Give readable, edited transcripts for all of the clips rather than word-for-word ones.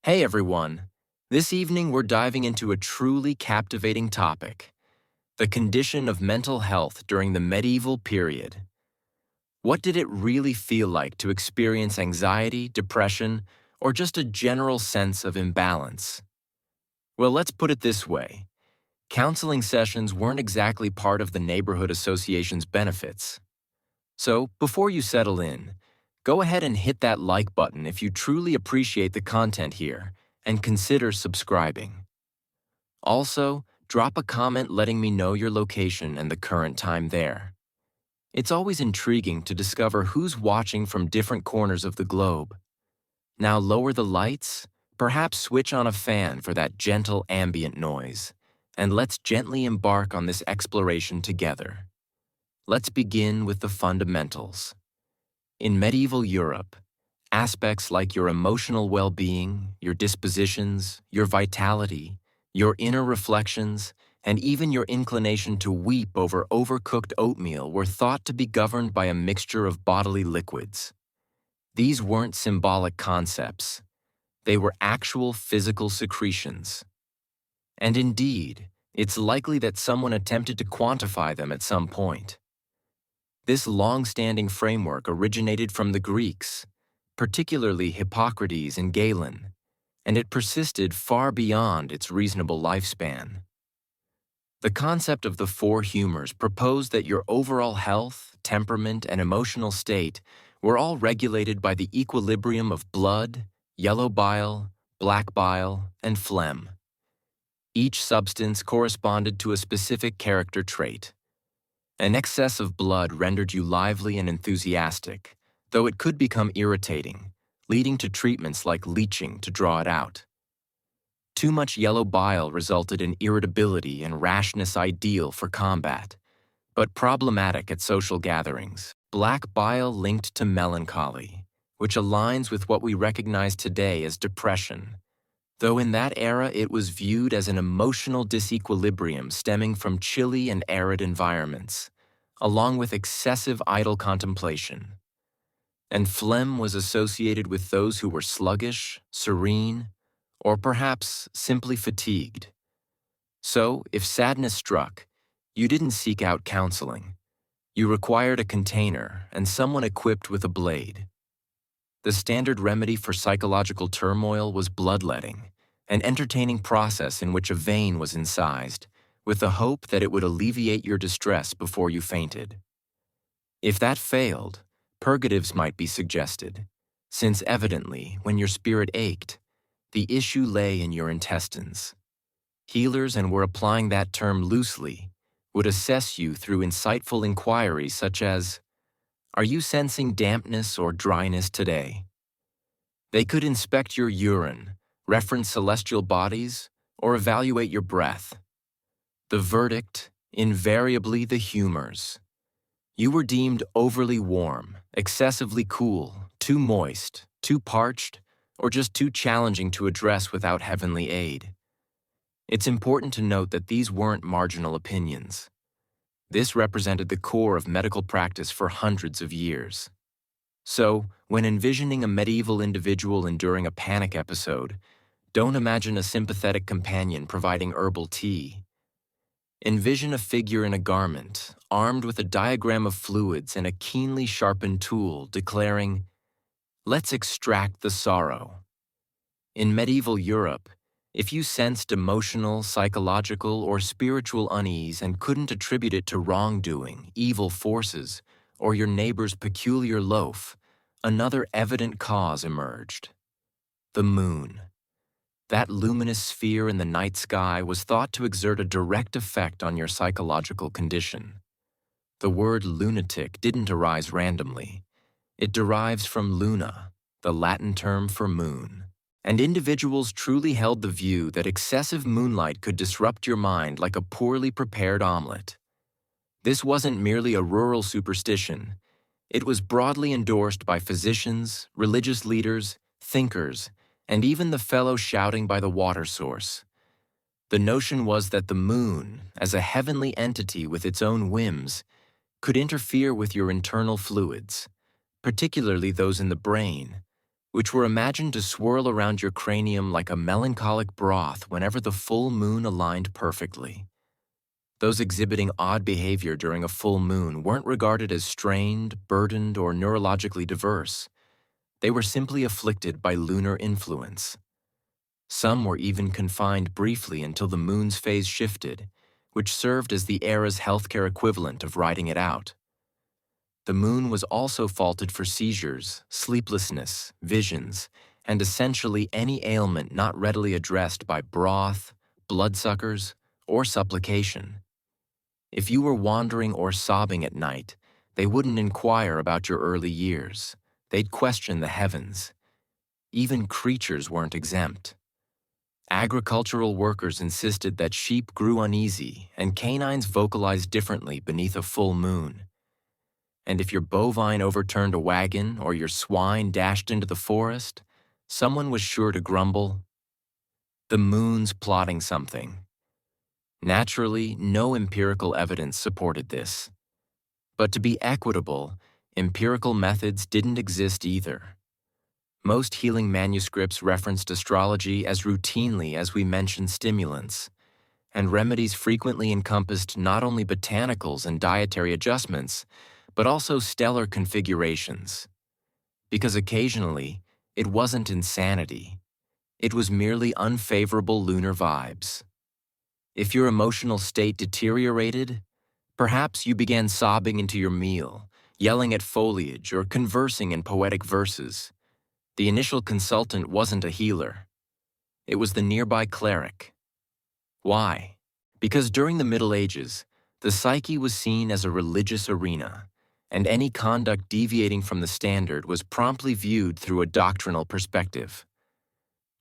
Hey everyone! This evening we're diving into a truly captivating topic, the condition of mental health during the medieval period. What did it really feel like to experience anxiety, depression, or just a general sense of imbalance? Well, let's put it this way. Counseling sessions weren't exactly part of the neighborhood association's benefits. So, before you settle in, go ahead and hit that like button if you truly appreciate the content here, and consider subscribing. Also, drop a comment letting me know your location and the current time there. It's always intriguing to discover who's watching from different corners of the globe. Now lower the lights, perhaps switch on a fan for that gentle ambient noise, and let's gently embark on this exploration together. Let's begin with the fundamentals. In medieval Europe, aspects like your emotional well-being, your dispositions, your vitality, your inner reflections, and even your inclination to weep over overcooked oatmeal were thought to be governed by a mixture of bodily liquids. These weren't symbolic concepts. They were actual physical secretions. And indeed, it's likely that someone attempted to quantify them at some point. This long-standing framework originated from the Greeks, particularly Hippocrates and Galen, and it persisted far beyond its reasonable lifespan. The concept of the four humors proposed that your overall health, temperament, and emotional state were all regulated by the equilibrium of blood, yellow bile, black bile, and phlegm. Each substance corresponded to a specific character trait. An excess of blood rendered you lively and enthusiastic, though it could become irritating, leading to treatments like leeching to draw it out. Too much yellow bile resulted in irritability and rashness ideal for combat, but problematic at social gatherings. Black bile linked to melancholy, which aligns with what we recognize today as depression, though in that era it was viewed as an emotional disequilibrium stemming from chilly and arid environments, along with excessive idle contemplation. And phlegm was associated with those who were sluggish, serene, or perhaps simply fatigued. So, if sadness struck, you didn't seek out counseling. You required a container and someone equipped with a blade. The standard remedy for psychological turmoil was bloodletting, an entertaining process in which a vein was incised, with the hope that it would alleviate your distress before you fainted. If that failed, purgatives might be suggested, since evidently, when your spirit ached, the issue lay in your intestines. Healers, and we're applying that term loosely, would assess you through insightful inquiries such as, "Are you sensing dampness or dryness today?" They could inspect your urine, reference celestial bodies, or evaluate your breath. The verdict, invariably the humors. You were deemed overly warm, excessively cool, too moist, too parched, or just too challenging to address without heavenly aid. It's important to note that these weren't marginal opinions. This represented the core of medical practice for hundreds of years. So, when envisioning a medieval individual enduring a panic episode, don't imagine a sympathetic companion providing herbal tea. Envision a figure in a garment, armed with a diagram of fluids and a keenly sharpened tool, declaring, "Let's extract the sorrow." In medieval Europe, if you sensed emotional, psychological, or spiritual unease and couldn't attribute it to wrongdoing, evil forces, or your neighbor's peculiar loaf, another evident cause emerged: the moon. That luminous sphere in the night sky was thought to exert a direct effect on your psychological condition. The word lunatic didn't arise randomly. It derives from luna, the Latin term for moon. And individuals truly held the view that excessive moonlight could disrupt your mind like a poorly prepared omelet. This wasn't merely a rural superstition. It was broadly endorsed by physicians, religious leaders, thinkers, and even the fellow shouting by the water source. The notion was that the moon, as a heavenly entity with its own whims, could interfere with your internal fluids, particularly those in the brain, which were imagined to swirl around your cranium like a melancholic broth whenever the full moon aligned perfectly. Those exhibiting odd behavior during a full moon weren't regarded as strained, burdened, or neurologically diverse. They were simply afflicted by lunar influence. Some were even confined briefly until the moon's phase shifted, which served as the era's healthcare equivalent of riding it out. The moon was also faulted for seizures, sleeplessness, visions, and essentially any ailment not readily addressed by broth, bloodsuckers, or supplication. If you were wandering or sobbing at night, they wouldn't inquire about your early years. They'd question the heavens. Even creatures weren't exempt. Agricultural workers insisted that sheep grew uneasy and canines vocalized differently beneath a full moon. And if your bovine overturned a wagon or your swine dashed into the forest, someone was sure to grumble, "The moon's plotting something." Naturally, no empirical evidence supported this. But to be equitable, empirical methods didn't exist either. Most healing manuscripts referenced astrology as routinely as we mentioned stimulants, and remedies frequently encompassed not only botanicals and dietary adjustments, but also stellar configurations. Because occasionally, it wasn't insanity. It was merely unfavorable lunar vibes. If your emotional state deteriorated, perhaps you began sobbing into your meal, yelling at foliage, or conversing in poetic verses. The initial consultant wasn't a healer. It was the nearby cleric. Why? Because during the Middle Ages, the psyche was seen as a religious arena, and any conduct deviating from the standard was promptly viewed through a doctrinal perspective.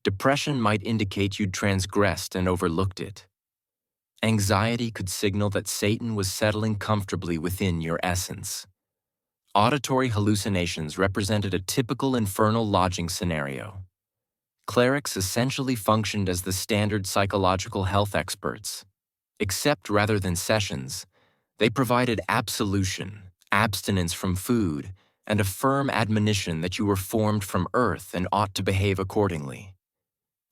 Depression might indicate you'd transgressed and overlooked it. Anxiety could signal that Satan was settling comfortably within your essence. Auditory hallucinations represented a typical infernal lodging scenario. Clerics essentially functioned as the standard psychological health experts. Except rather than sessions, they provided absolution, abstinence from food, and a firm admonition that you were formed from earth and ought to behave accordingly.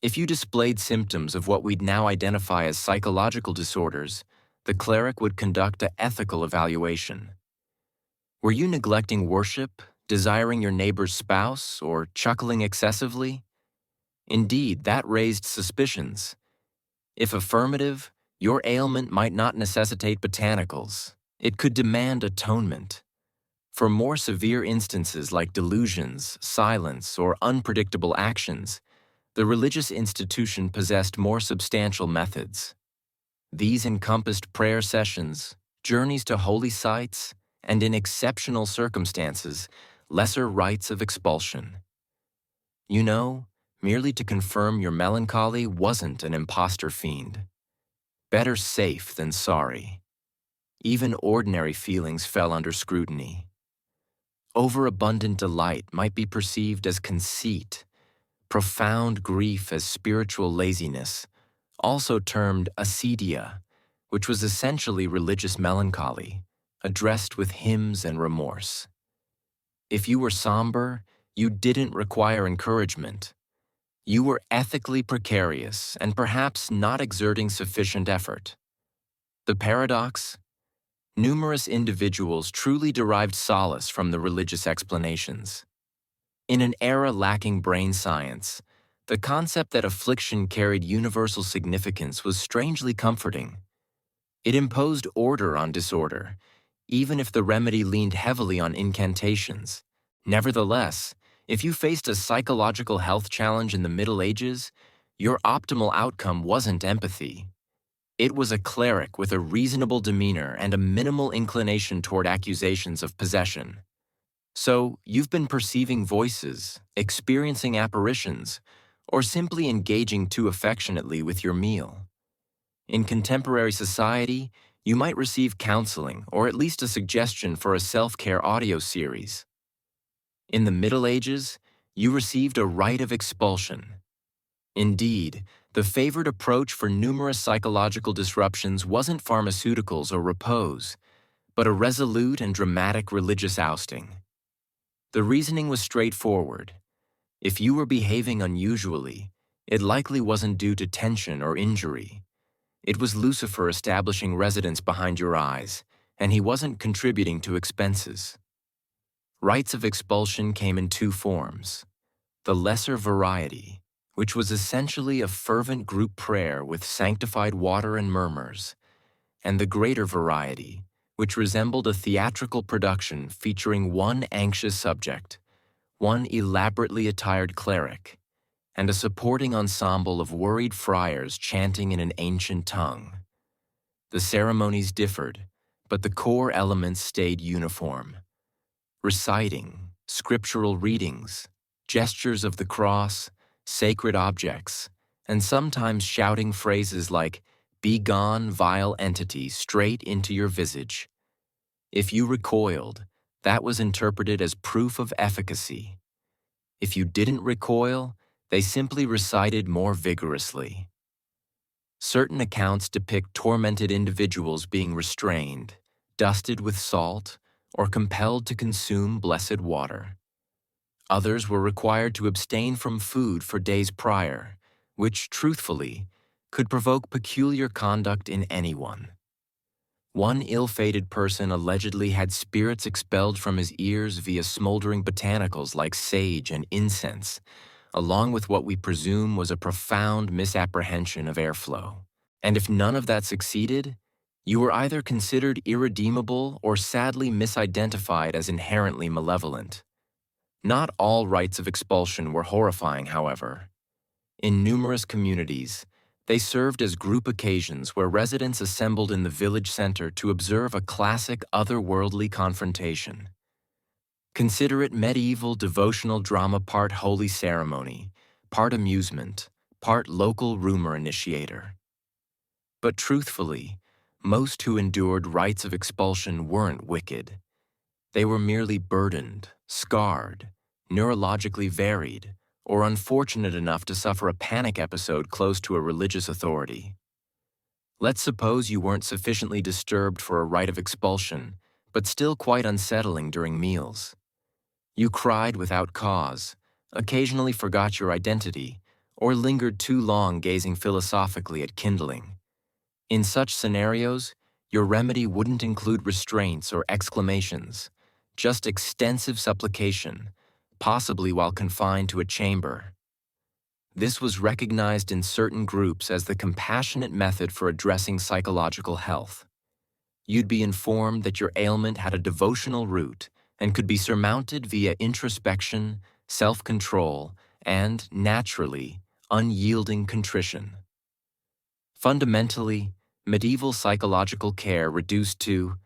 If you displayed symptoms of what we'd now identify as psychological disorders, the cleric would conduct an ethical evaluation. Were you neglecting worship, desiring your neighbor's spouse, or chuckling excessively? Indeed, that raised suspicions. If affirmative, your ailment might not necessitate botanicals. It could demand atonement. For more severe instances like delusions, silence, or unpredictable actions, the religious institution possessed more substantial methods. These encompassed prayer sessions, journeys to holy sites, and in exceptional circumstances, lesser rites of expulsion. You know, merely to confirm your melancholy wasn't an imposter fiend. Better safe than sorry. Even ordinary feelings fell under scrutiny. Overabundant delight might be perceived as conceit, profound grief as spiritual laziness, also termed acedia, which was essentially religious melancholy, addressed with hymns and remorse. If you were somber, you didn't require encouragement. You were ethically precarious and perhaps not exerting sufficient effort. The paradox? Numerous individuals truly derived solace from the religious explanations. In an era lacking brain science, the concept that affliction carried universal significance was strangely comforting. It imposed order on disorder, even if the remedy leaned heavily on incantations. Nevertheless, if you faced a psychological health challenge in the Middle Ages, your optimal outcome wasn't empathy. It was a cleric with a reasonable demeanor and a minimal inclination toward accusations of possession. So, you've been perceiving voices, experiencing apparitions, or simply engaging too affectionately with your meal. In contemporary society, you might receive counseling or at least a suggestion for a self-care audio series. In the Middle Ages, you received a rite of expulsion. Indeed, the favored approach for numerous psychological disruptions wasn't pharmaceuticals or repose, but a resolute and dramatic religious ousting. The reasoning was straightforward. If you were behaving unusually, it likely wasn't due to tension or injury. It was Lucifer establishing residence behind your eyes, and he wasn't contributing to expenses. Rites of expulsion came in two forms: the lesser variety, which was essentially a fervent group prayer with sanctified water and murmurs, and the greater variety, which resembled a theatrical production featuring one anxious subject, one elaborately attired cleric, and a supporting ensemble of worried friars chanting in an ancient tongue. The ceremonies differed, but the core elements stayed uniform: reciting, scriptural readings, gestures of the cross, sacred objects, and sometimes shouting phrases like, "Be gone, vile entity," straight into your visage. If you recoiled, that was interpreted as proof of efficacy. If you didn't recoil, they simply recited more vigorously. Certain accounts depict tormented individuals being restrained, dusted with salt, or compelled to consume blessed water. Others were required to abstain from food for days prior, which, truthfully, could provoke peculiar conduct in anyone. One ill-fated person allegedly had spirits expelled from his ears via smoldering botanicals like sage and incense, along with what we presume was a profound misapprehension of airflow. And if none of that succeeded, you were either considered irredeemable or sadly misidentified as inherently malevolent. Not all rites of expulsion were horrifying, however. In numerous communities, they served as group occasions where residents assembled in the village center to observe a classic otherworldly confrontation. Consider it medieval devotional drama, part holy ceremony, part amusement, part local rumor initiator. But truthfully, most who endured rites of expulsion weren't wicked. They were merely burdened, scarred, neurologically varied, or unfortunate enough to suffer a panic episode close to a religious authority. Let's suppose you weren't sufficiently disturbed for a rite of expulsion, but still quite unsettling during meals. You cried without cause, occasionally forgot your identity, or lingered too long gazing philosophically at kindling. In such scenarios, your remedy wouldn't include restraints or exclamations, just extensive supplication, possibly while confined to a chamber. This was recognized in certain groups as the compassionate method for addressing psychological health. You'd be informed that your ailment had a devotional root and could be surmounted via introspection, self-control, and, naturally, unyielding contrition. Fundamentally, medieval psychological care reduced to,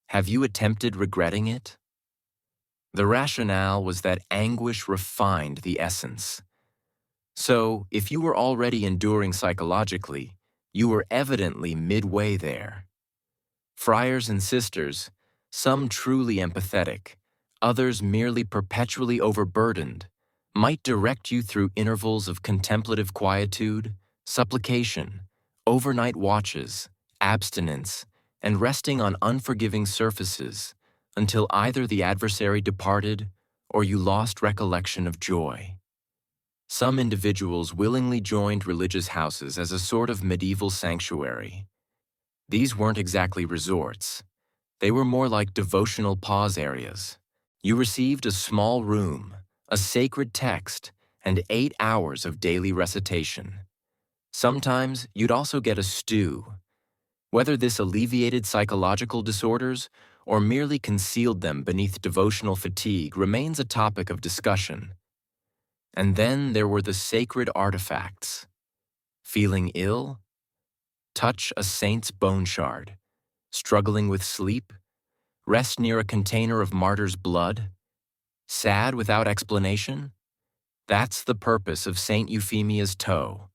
"Have you attempted regretting it?" The rationale was that anguish refined the essence. So, if you were already enduring psychologically, you were evidently midway there. Friars and sisters, some truly empathetic, others merely perpetually overburdened, might direct you through intervals of contemplative quietude, supplication, overnight watches, abstinence, and resting on unforgiving surfaces until either the adversary departed or you lost recollection of joy. Some individuals willingly joined religious houses as a sort of medieval sanctuary. These weren't exactly resorts. They were more like devotional pause areas. You received a small room, a sacred text, and 8 hours of daily recitation. Sometimes you'd also get a stew. Whether this alleviated psychological disorders or merely concealed them beneath devotional fatigue remains a topic of discussion. And then there were the sacred artifacts. Feeling ill? Touch a saint's bone shard. Struggling with sleep? Rest near a container of martyr's blood? Sad without explanation? That's the purpose of Saint Euphemia's toe.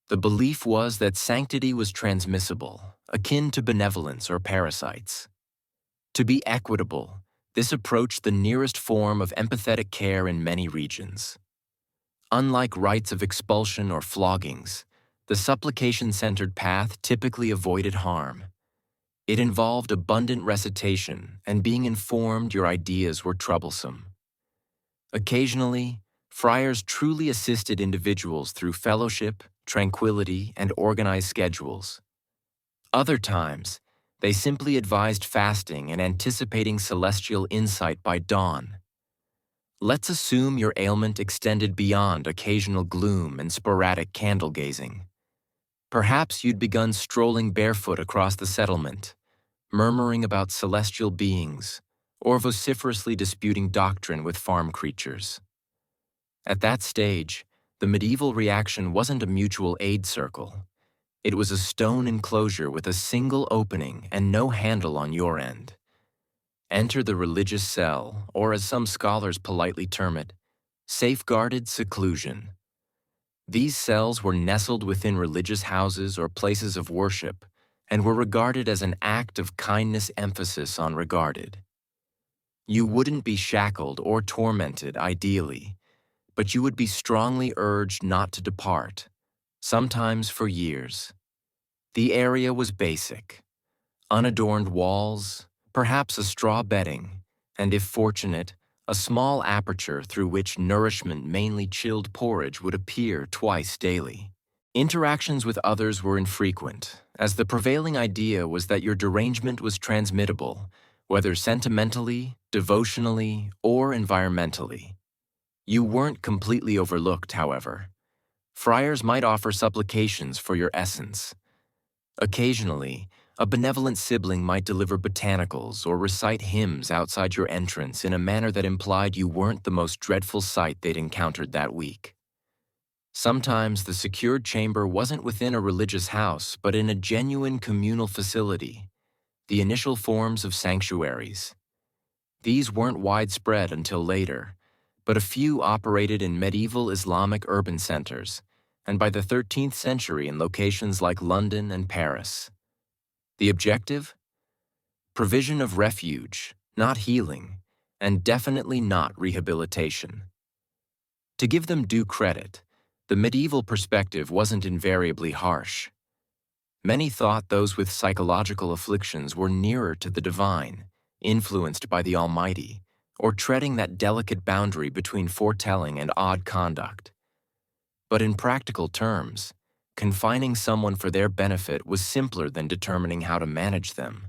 The belief was that sanctity was transmissible, akin to benevolence or parasites. To be equitable, this approached the nearest form of empathetic care in many regions. Unlike rites of expulsion or floggings, the supplication-centered path typically avoided harm. It involved abundant recitation and being informed your ideas were troublesome. Occasionally, Friars truly assisted individuals through fellowship, tranquility, and organized schedules. Other times, they simply advised fasting and anticipating celestial insight by dawn. Let's assume your ailment extended beyond occasional gloom and sporadic candle gazing. Perhaps you'd begun strolling barefoot across the settlement, murmuring about celestial beings, or vociferously disputing doctrine with farm creatures. At that stage, the medieval reaction wasn't a mutual aid circle. It was a stone enclosure with a single opening and no handle on your end. Enter the religious cell, or as some scholars politely term it, safeguarded seclusion. These cells were nestled within religious houses or places of worship and were regarded as an act of kindness, emphasis on regarded. You wouldn't be shackled or tormented, ideally, but you would be strongly urged not to depart, sometimes for years. The area was basic: unadorned walls, perhaps a straw bedding, and if fortunate, a small aperture through which nourishment, mainly chilled porridge, would appear twice daily. Interactions with others were infrequent, as the prevailing idea was that your derangement was transmittable, whether sentimentally, devotionally, or environmentally. You weren't completely overlooked, however. Friars might offer supplications for your essence. Occasionally, a benevolent sibling might deliver botanicals or recite hymns outside your entrance in a manner that implied you weren't the most dreadful sight they'd encountered that week. Sometimes the secured chamber wasn't within a religious house, but in a genuine communal facility, the initial forms of sanctuaries. These weren't widespread until later, but a few operated in medieval Islamic urban centers, and by the 13th century in locations like London and Paris. The objective? Provision of refuge, not healing, and definitely not rehabilitation. To give them due credit, the medieval perspective wasn't invariably harsh. Many thought those with psychological afflictions were nearer to the divine, influenced by the Almighty, or treading that delicate boundary between foretelling and odd conduct. But in practical terms, confining someone for their benefit was simpler than determining how to manage them.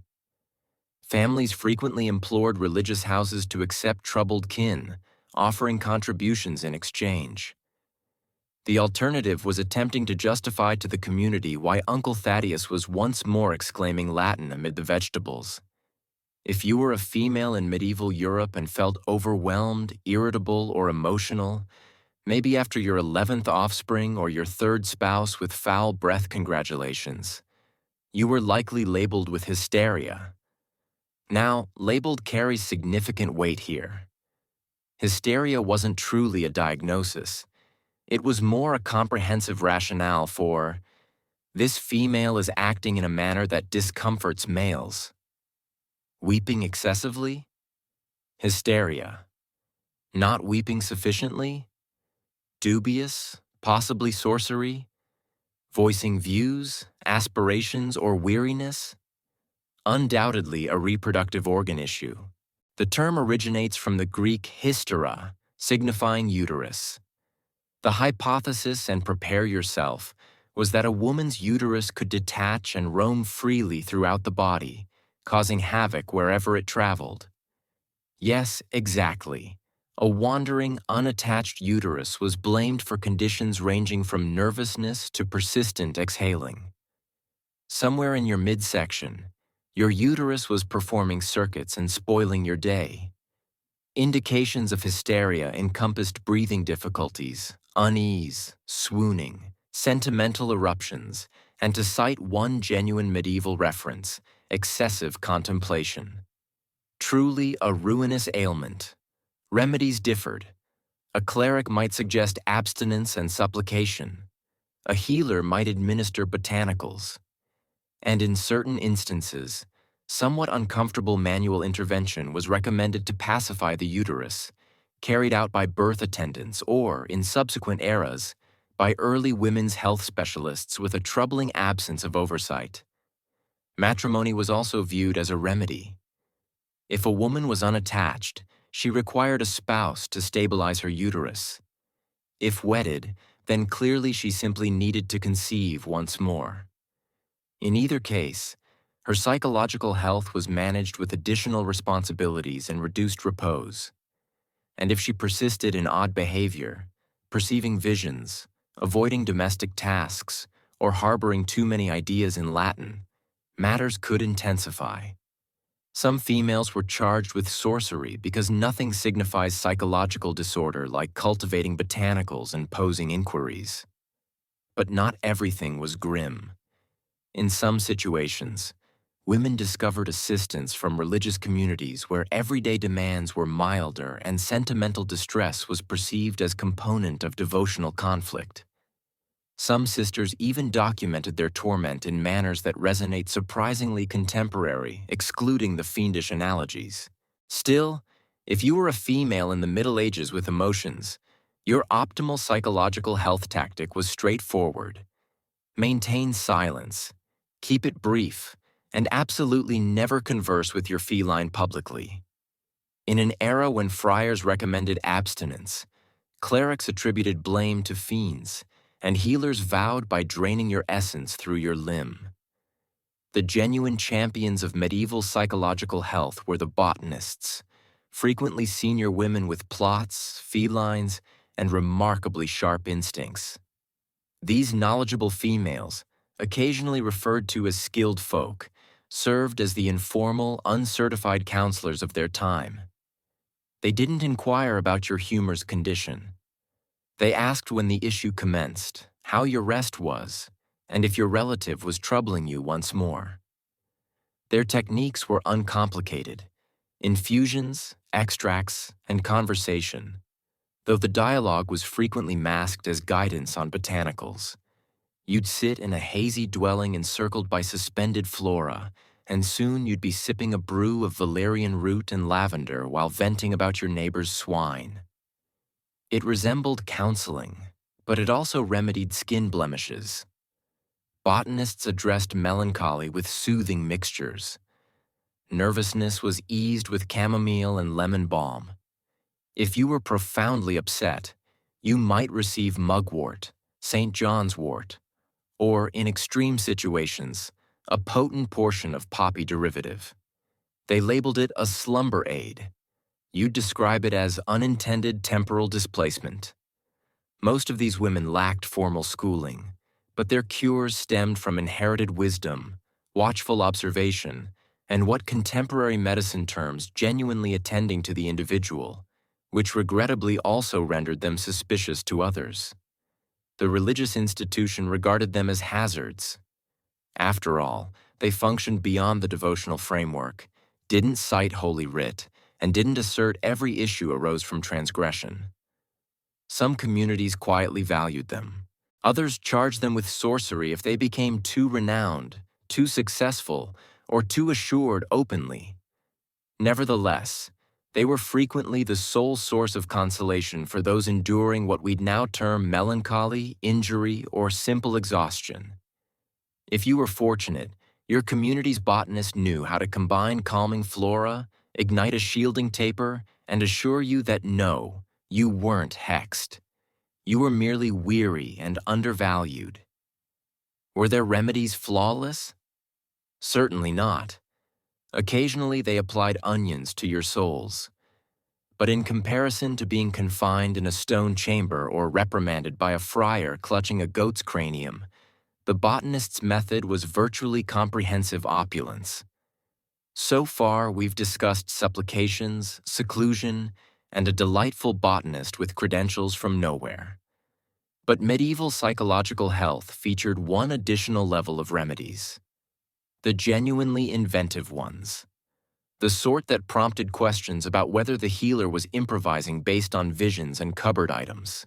Families frequently implored religious houses to accept troubled kin, offering contributions in exchange. The alternative was attempting to justify to the community why Uncle Thaddeus was once more exclaiming Latin amid the vegetables. If you were a female in medieval Europe and felt overwhelmed, irritable, or emotional, maybe after your 11th offspring or your 3rd spouse with foul breath congratulations, you were likely labeled with hysteria. Now, labeled carries significant weight here. Hysteria wasn't truly a diagnosis. It was more a comprehensive rationale for, this female is acting in a manner that discomforts males. Weeping excessively? Hysteria. Not weeping sufficiently? Dubious, possibly sorcery? Voicing views, aspirations, or weariness? Undoubtedly a reproductive organ issue. The term originates from the Greek hystera, signifying uterus. The hypothesis, and prepare yourself, was that a woman's uterus could detach and roam freely throughout the body, causing havoc wherever it traveled. Yes, exactly. A wandering, unattached uterus was blamed for conditions ranging from nervousness to persistent exhaling. Somewhere in your midsection, your uterus was performing circuits and spoiling your day. Indications of hysteria encompassed breathing difficulties, unease, swooning, sentimental eruptions, and to cite one genuine medieval reference, excessive contemplation. Truly a ruinous ailment. Remedies differed. A cleric might suggest abstinence and supplication. A healer might administer botanicals. And in certain instances, somewhat uncomfortable manual intervention was recommended to pacify the uterus, carried out by birth attendants or, in subsequent eras, by early women's health specialists with a troubling absence of oversight. Matrimony was also viewed as a remedy. If a woman was unattached, she required a spouse to stabilize her uterus. If wedded, then clearly she simply needed to conceive once more. In either case, her psychological health was managed with additional responsibilities and reduced repose. And if she persisted in odd behavior, perceiving visions, avoiding domestic tasks, or harboring too many ideas in Latin, matters could intensify. Some females were charged with sorcery because nothing signifies psychological disorder like cultivating botanicals and posing inquiries. But not everything was grim. In some situations, women discovered assistance from religious communities where everyday demands were milder and sentimental distress was perceived as component of devotional conflict. Some sisters even documented their torment in manners that resonate surprisingly contemporary, excluding the fiendish analogies. Still, if you were a female in the Middle Ages with emotions, your optimal psychological health tactic was straightforward. Maintain silence, keep it brief, and absolutely never converse with your feline publicly. In an era when friars recommended abstinence, clerics attributed blame to fiends, and healers vowed by draining your essence through your limb. The genuine champions of medieval psychological health were the botanists, frequently senior women with plots, felines, and remarkably sharp instincts. These knowledgeable females, occasionally referred to as skilled folk, served as the informal, uncertified counselors of their time. They didn't inquire about your humor's condition. They asked when the issue commenced, how your rest was, and if your relative was troubling you once more. Their techniques were uncomplicated: infusions, extracts, and conversation, though the dialogue was frequently masked as guidance on botanicals. You'd sit in a hazy dwelling encircled by suspended flora, and soon you'd be sipping a brew of valerian root and lavender while venting about your neighbor's swine. It resembled counseling, but it also remedied skin blemishes. Botanists addressed melancholy with soothing mixtures. Nervousness was eased with chamomile and lemon balm. If you were profoundly upset, you might receive mugwort, St. John's wort, or, in extreme situations, a potent portion of poppy derivative. They labeled it a slumber aid. You'd describe it as unintended temporal displacement. Most of these women lacked formal schooling, but their cures stemmed from inherited wisdom, watchful observation, and what contemporary medicine terms genuinely attending to the individual, which regrettably also rendered them suspicious to others. The religious institution regarded them as hazards. After all, they functioned beyond the devotional framework, didn't cite Holy Writ, and didn't assert every issue arose from transgression. Some communities quietly valued them. Others charged them with sorcery if they became too renowned, too successful, or too assured openly. Nevertheless, they were frequently the sole source of consolation for those enduring what we'd now term melancholy, injury, or simple exhaustion. If you were fortunate, your community's botanist knew how to combine calming flora, ignite a shielding taper, and assure you that no, you weren't hexed. You were merely weary and undervalued. Were their remedies flawless? Certainly not. Occasionally they applied onions to your souls. But in comparison to being confined in a stone chamber or reprimanded by a friar clutching a goat's cranium, the botanist's method was virtually comprehensive opulence. So far, we've discussed supplications, seclusion, and a delightful botanist with credentials from nowhere. But medieval psychological health featured one additional level of remedies: the genuinely inventive ones. The sort that prompted questions about whether the healer was improvising based on visions and cupboard items.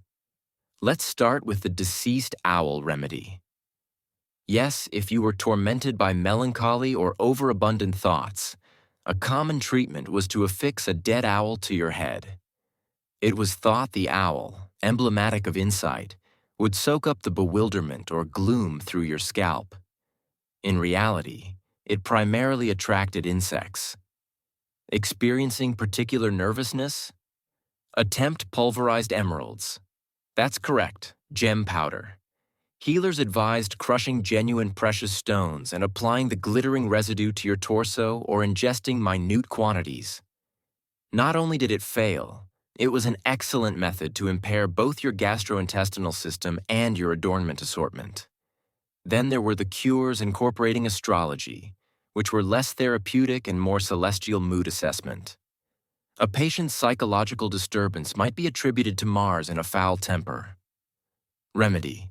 Let's start with the deceased owl remedy. Yes, if you were tormented by melancholy or overabundant thoughts, a common treatment was to affix a dead owl to your head. It was thought the owl, emblematic of insight, would soak up the bewilderment or gloom through your scalp. In reality, it primarily attracted insects. Experiencing particular nervousness? Attempt pulverized emeralds. That's correct, gem powder. Healers advised crushing genuine precious stones and applying the glittering residue to your torso or ingesting minute quantities. Not only did it fail, it was an excellent method to impair both your gastrointestinal system and your adornment assortment. Then there were the cures incorporating astrology, which were less therapeutic and more celestial mood assessment. A patient's psychological disturbance might be attributed to Mars in a foul temper. Remedy: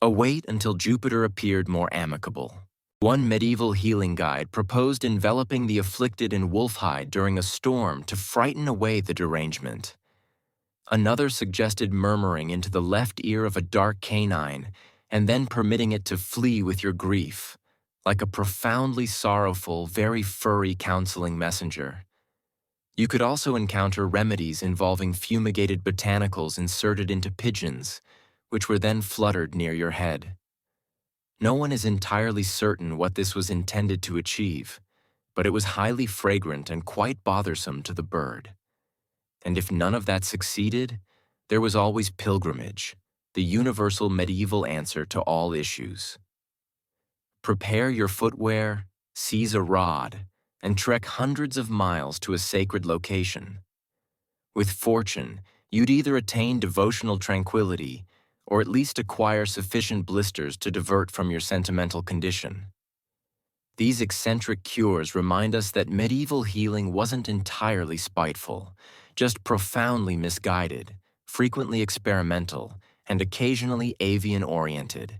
await until Jupiter appeared more amicable. One medieval healing guide proposed enveloping the afflicted in wolf hide during a storm to frighten away the derangement. Another suggested murmuring into the left ear of a dark canine and then permitting it to flee with your grief, like a profoundly sorrowful, very furry counseling messenger. You could also encounter remedies involving fumigated botanicals inserted into pigeons, which were then fluttered near your head. No one is entirely certain what this was intended to achieve, but it was highly fragrant and quite bothersome to the bird. And if none of that succeeded, there was always pilgrimage, the universal medieval answer to all issues. Prepare your footwear, seize a rod, and trek hundreds of miles to a sacred location. With fortune, you'd either attain devotional tranquility or at least acquire sufficient blisters to divert from your sentimental condition. These eccentric cures remind us that medieval healing wasn't entirely spiteful, just profoundly misguided, frequently experimental, and occasionally avian-oriented.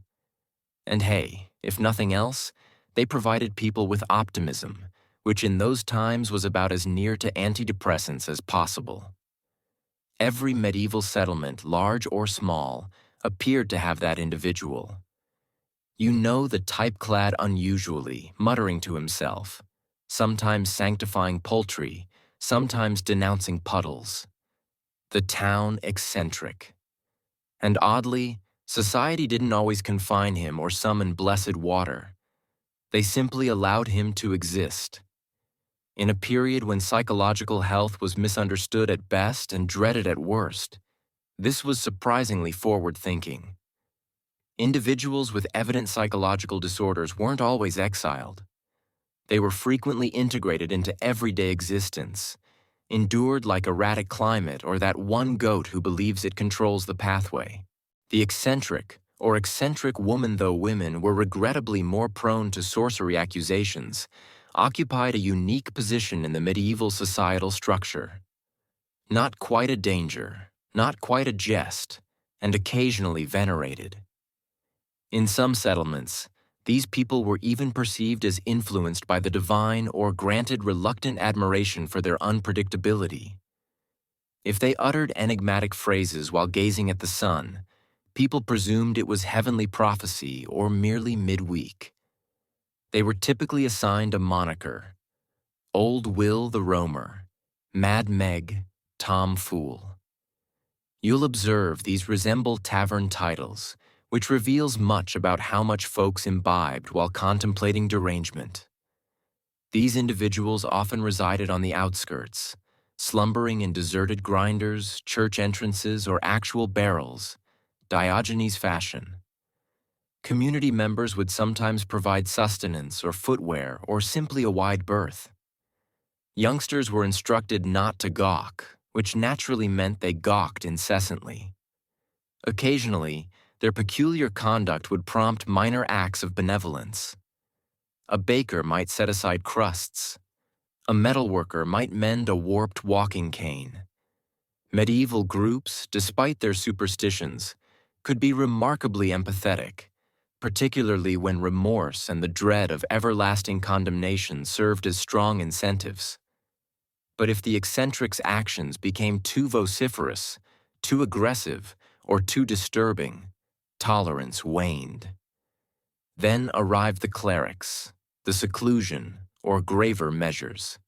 And hey, if nothing else, they provided people with optimism, which in those times was about as near to antidepressants as possible. Every medieval settlement, large or small, appeared to have that individual. You know the type-clad unusually, muttering to himself, sometimes sanctifying poultry, sometimes denouncing puddles. The town eccentric. And oddly, society didn't always confine him or summon blessed water. They simply allowed him to exist. In a period when psychological health was misunderstood at best and dreaded at worst, this was surprisingly forward-thinking. Individuals with evident psychological disorders weren't always exiled. They were frequently integrated into everyday existence, endured like erratic climate or that one goat who believes it controls the pathway. The eccentric, or eccentric woman, though women were regrettably more prone to sorcery accusations, occupied a unique position in the medieval societal structure. Not quite a danger, not quite a jest, and occasionally venerated. In some settlements, these people were even perceived as influenced by the divine or granted reluctant admiration for their unpredictability. If they uttered enigmatic phrases while gazing at the sun, people presumed it was heavenly prophecy or merely midweek. They were typically assigned a moniker: Old Will the Roamer, Mad Meg, Tom Fool. You'll observe these resemble tavern titles, which reveals much about how much folks imbibed while contemplating derangement. These individuals often resided on the outskirts, slumbering in deserted grinders, church entrances, or actual barrels, Diogenes fashion. Community members would sometimes provide sustenance or footwear or simply a wide berth. Youngsters were instructed not to gawk, which naturally meant they gawked incessantly. Occasionally, their peculiar conduct would prompt minor acts of benevolence. A baker might set aside crusts. A metalworker might mend a warped walking cane. Medieval groups, despite their superstitions, could be remarkably empathetic, particularly when remorse and the dread of everlasting condemnation served as strong incentives. But if the eccentric's actions became too vociferous, too aggressive, or too disturbing, tolerance waned. Then arrived the clerics, the seclusion, or graver measures.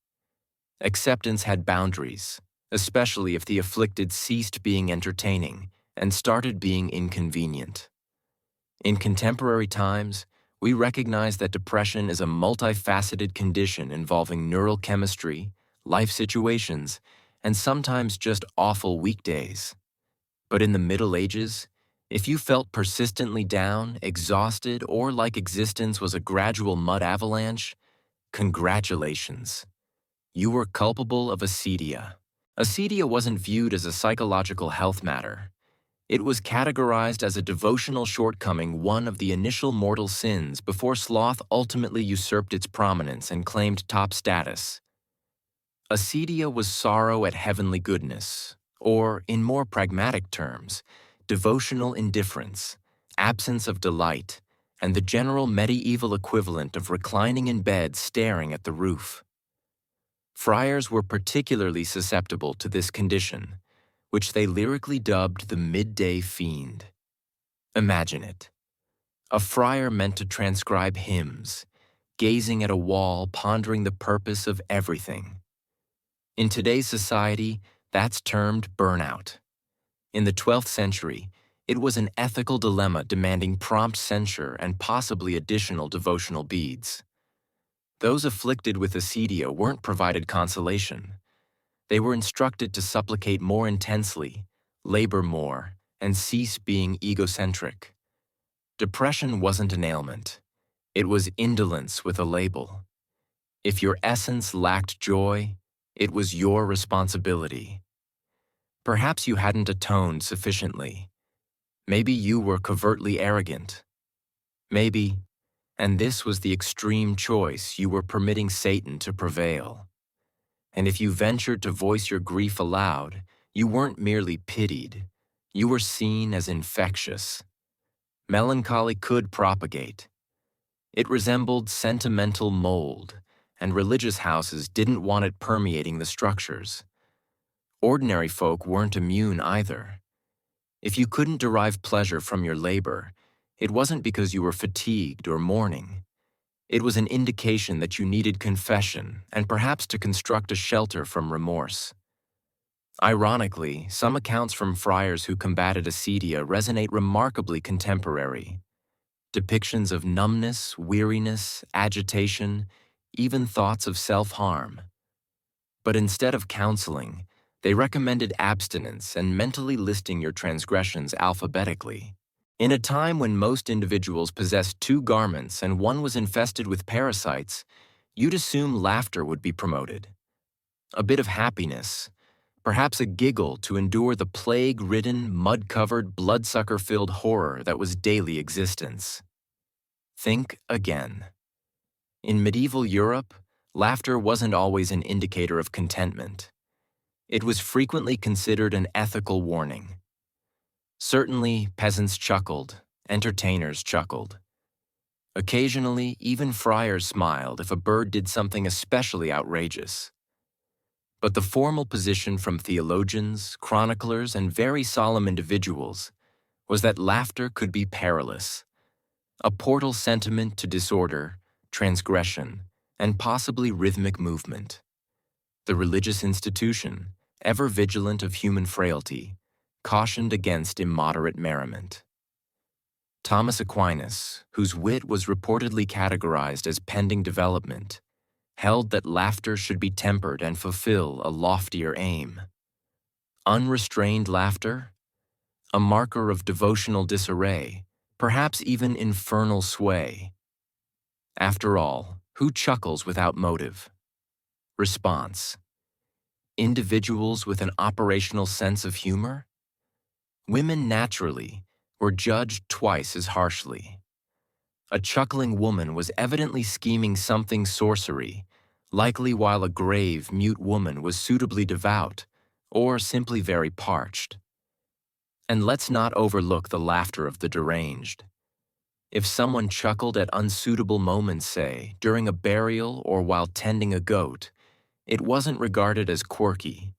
Acceptance had boundaries, especially if the afflicted ceased being entertaining and started being inconvenient. In contemporary times, we recognize that depression is a multifaceted condition involving neural chemistry, life situations, and sometimes just awful weekdays. But in the Middle Ages, if you felt persistently down, exhausted, or like existence was a gradual mud avalanche, congratulations. You were culpable of acedia. Acedia wasn't viewed as a psychological health matter. It was categorized as a devotional shortcoming, one of the initial mortal sins before sloth ultimately usurped its prominence and claimed top status. Acedia was sorrow at heavenly goodness, or, in more pragmatic terms, devotional indifference, absence of delight, and the general medieval equivalent of reclining in bed staring at the roof. Friars were particularly susceptible to this condition, which they lyrically dubbed the midday fiend. Imagine it. A friar meant to transcribe hymns, gazing at a wall, pondering the purpose of everything. In today's society, that's termed burnout. In the 12th century, it was an ethical dilemma demanding prompt censure and possibly additional devotional beads. Those afflicted with acedia weren't provided consolation. They were instructed to supplicate more intensely, labor more, and cease being egocentric. Depression wasn't an ailment. It was indolence with a label. If your essence lacked joy, it was your responsibility. Perhaps you hadn't atoned sufficiently. Maybe you were covertly arrogant. Maybe, and this was the extreme choice, you were permitting Satan to prevail. And if you ventured to voice your grief aloud, you weren't merely pitied. You were seen as infectious. Melancholy could propagate. It resembled sentimental mold, and religious houses didn't want it permeating the structures. Ordinary folk weren't immune either. If you couldn't derive pleasure from your labor, it wasn't because you were fatigued or mourning. It was an indication that you needed confession and perhaps to construct a shelter from remorse. Ironically, some accounts from friars who combated acedia resonate remarkably contemporary. Depictions of numbness, weariness, agitation, even thoughts of self-harm. But instead of counseling, they recommended abstinence and mentally listing your transgressions alphabetically. In a time when most individuals possessed 2 garments and one was infested with parasites, you'd assume laughter would be promoted. A bit of happiness, perhaps a giggle to endure the plague-ridden, mud-covered, bloodsucker-filled horror that was daily existence. Think again. In medieval Europe, laughter wasn't always an indicator of contentment. It was frequently considered an ethical warning. Certainly, peasants chuckled, entertainers chuckled. Occasionally, even friars smiled if a bird did something especially outrageous. But the formal position from theologians, chroniclers, and very solemn individuals was that laughter could be perilous, a portal sentiment to disorder, transgression, and possibly rhythmic movement. The religious institution, ever vigilant of human frailty, cautioned against immoderate merriment. Thomas Aquinas, whose wit was reportedly categorized as pending development, held that laughter should be tempered and fulfill a loftier aim. Unrestrained laughter? A marker of devotional disarray, perhaps even infernal sway. After all, who chuckles without motive? Response: individuals with an operational sense of humor? Women naturally were judged twice as harshly. A chuckling woman was evidently scheming something sorcery, likely while a grave, mute woman was suitably devout, or simply very parched. And let's not overlook the laughter of the deranged. If someone chuckled at unsuitable moments, say, during a burial or while tending a goat, it wasn't regarded as quirky.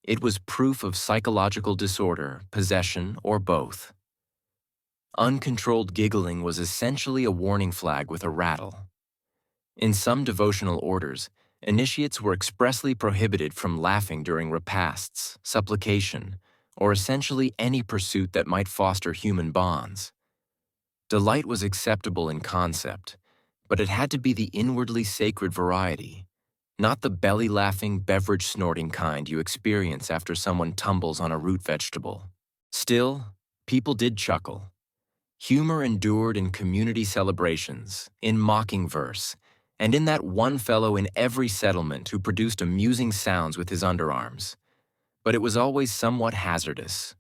It was proof of psychological disorder, possession, or both. Uncontrolled giggling was essentially a warning flag with a rattle. In some devotional orders, initiates were expressly prohibited from laughing during repasts, supplication, or essentially any pursuit that might foster human bonds. Delight was acceptable in concept, but it had to be the inwardly sacred variety, not the belly-laughing, beverage-snorting kind you experience after someone tumbles on a root vegetable. Still, people did chuckle. Humor endured in community celebrations, in mocking verse, and in that one fellow in every settlement who produced amusing sounds with his underarms. But it was always somewhat hazardous.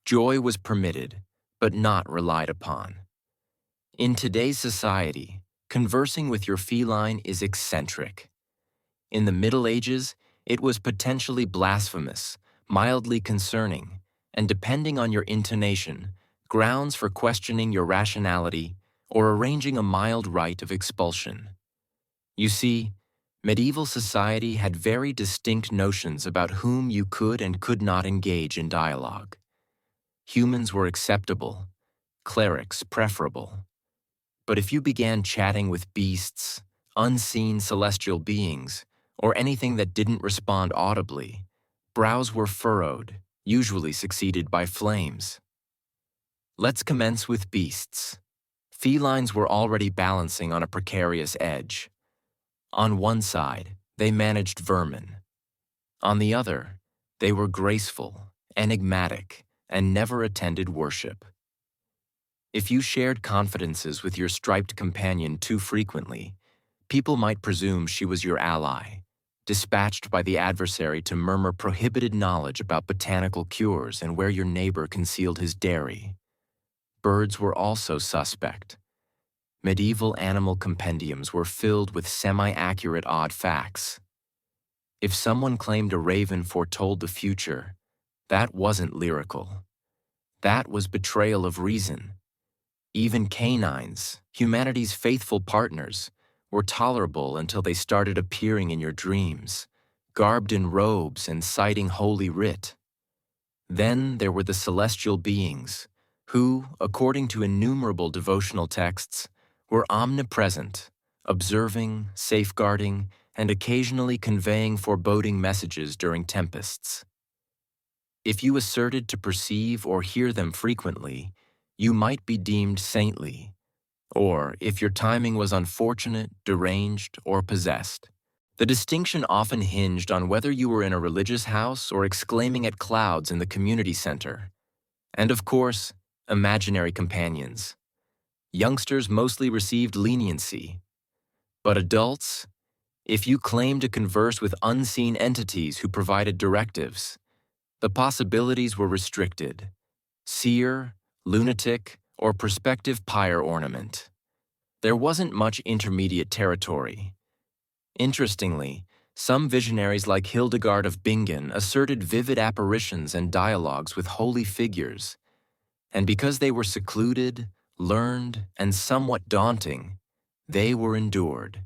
Joy was permitted, but not relied upon. In today's society, conversing with your feline is eccentric. In the Middle Ages, it was potentially blasphemous, mildly concerning, and depending on your intonation, grounds for questioning your rationality or arranging a mild rite of expulsion. You see, medieval society had very distinct notions about whom you could and could not engage in dialogue. Humans were acceptable, clerics preferable. But if you began chatting with beasts, unseen celestial beings, or anything that didn't respond audibly, brows were furrowed, usually succeeded by flames. Let's commence with beasts. Felines were already balancing on a precarious edge. On one side, they managed vermin. On the other, they were graceful, enigmatic, and never attended worship. If you shared confidences with your striped companion too frequently, people might presume she was your ally, dispatched by the adversary to murmur prohibited knowledge about botanical cures and where your neighbor concealed his dairy. Birds were also suspect. Medieval animal compendiums were filled with semi-accurate odd facts. If someone claimed a raven foretold the future, that wasn't lyrical. That was betrayal of reason. Even canines, humanity's faithful partners, were tolerable until they started appearing in your dreams, garbed in robes and citing Holy Writ. Then there were the celestial beings, who, according to innumerable devotional texts, were omnipresent, observing, safeguarding, and occasionally conveying foreboding messages during tempests. If you asserted to perceive or hear them frequently, you might be deemed saintly, or if your timing was unfortunate, deranged, or possessed. The distinction often hinged on whether you were in a religious house or exclaiming at clouds in the community center. And of course, imaginary companions. Youngsters mostly received leniency. But adults, if you claimed to converse with unseen entities who provided directives, the possibilities were restricted. Seer, lunatic, or prospective pyre ornament. There wasn't much intermediate territory. Interestingly, some visionaries like Hildegard of Bingen asserted vivid apparitions and dialogues with holy figures, and because they were secluded, learned, and somewhat daunting, they were endured.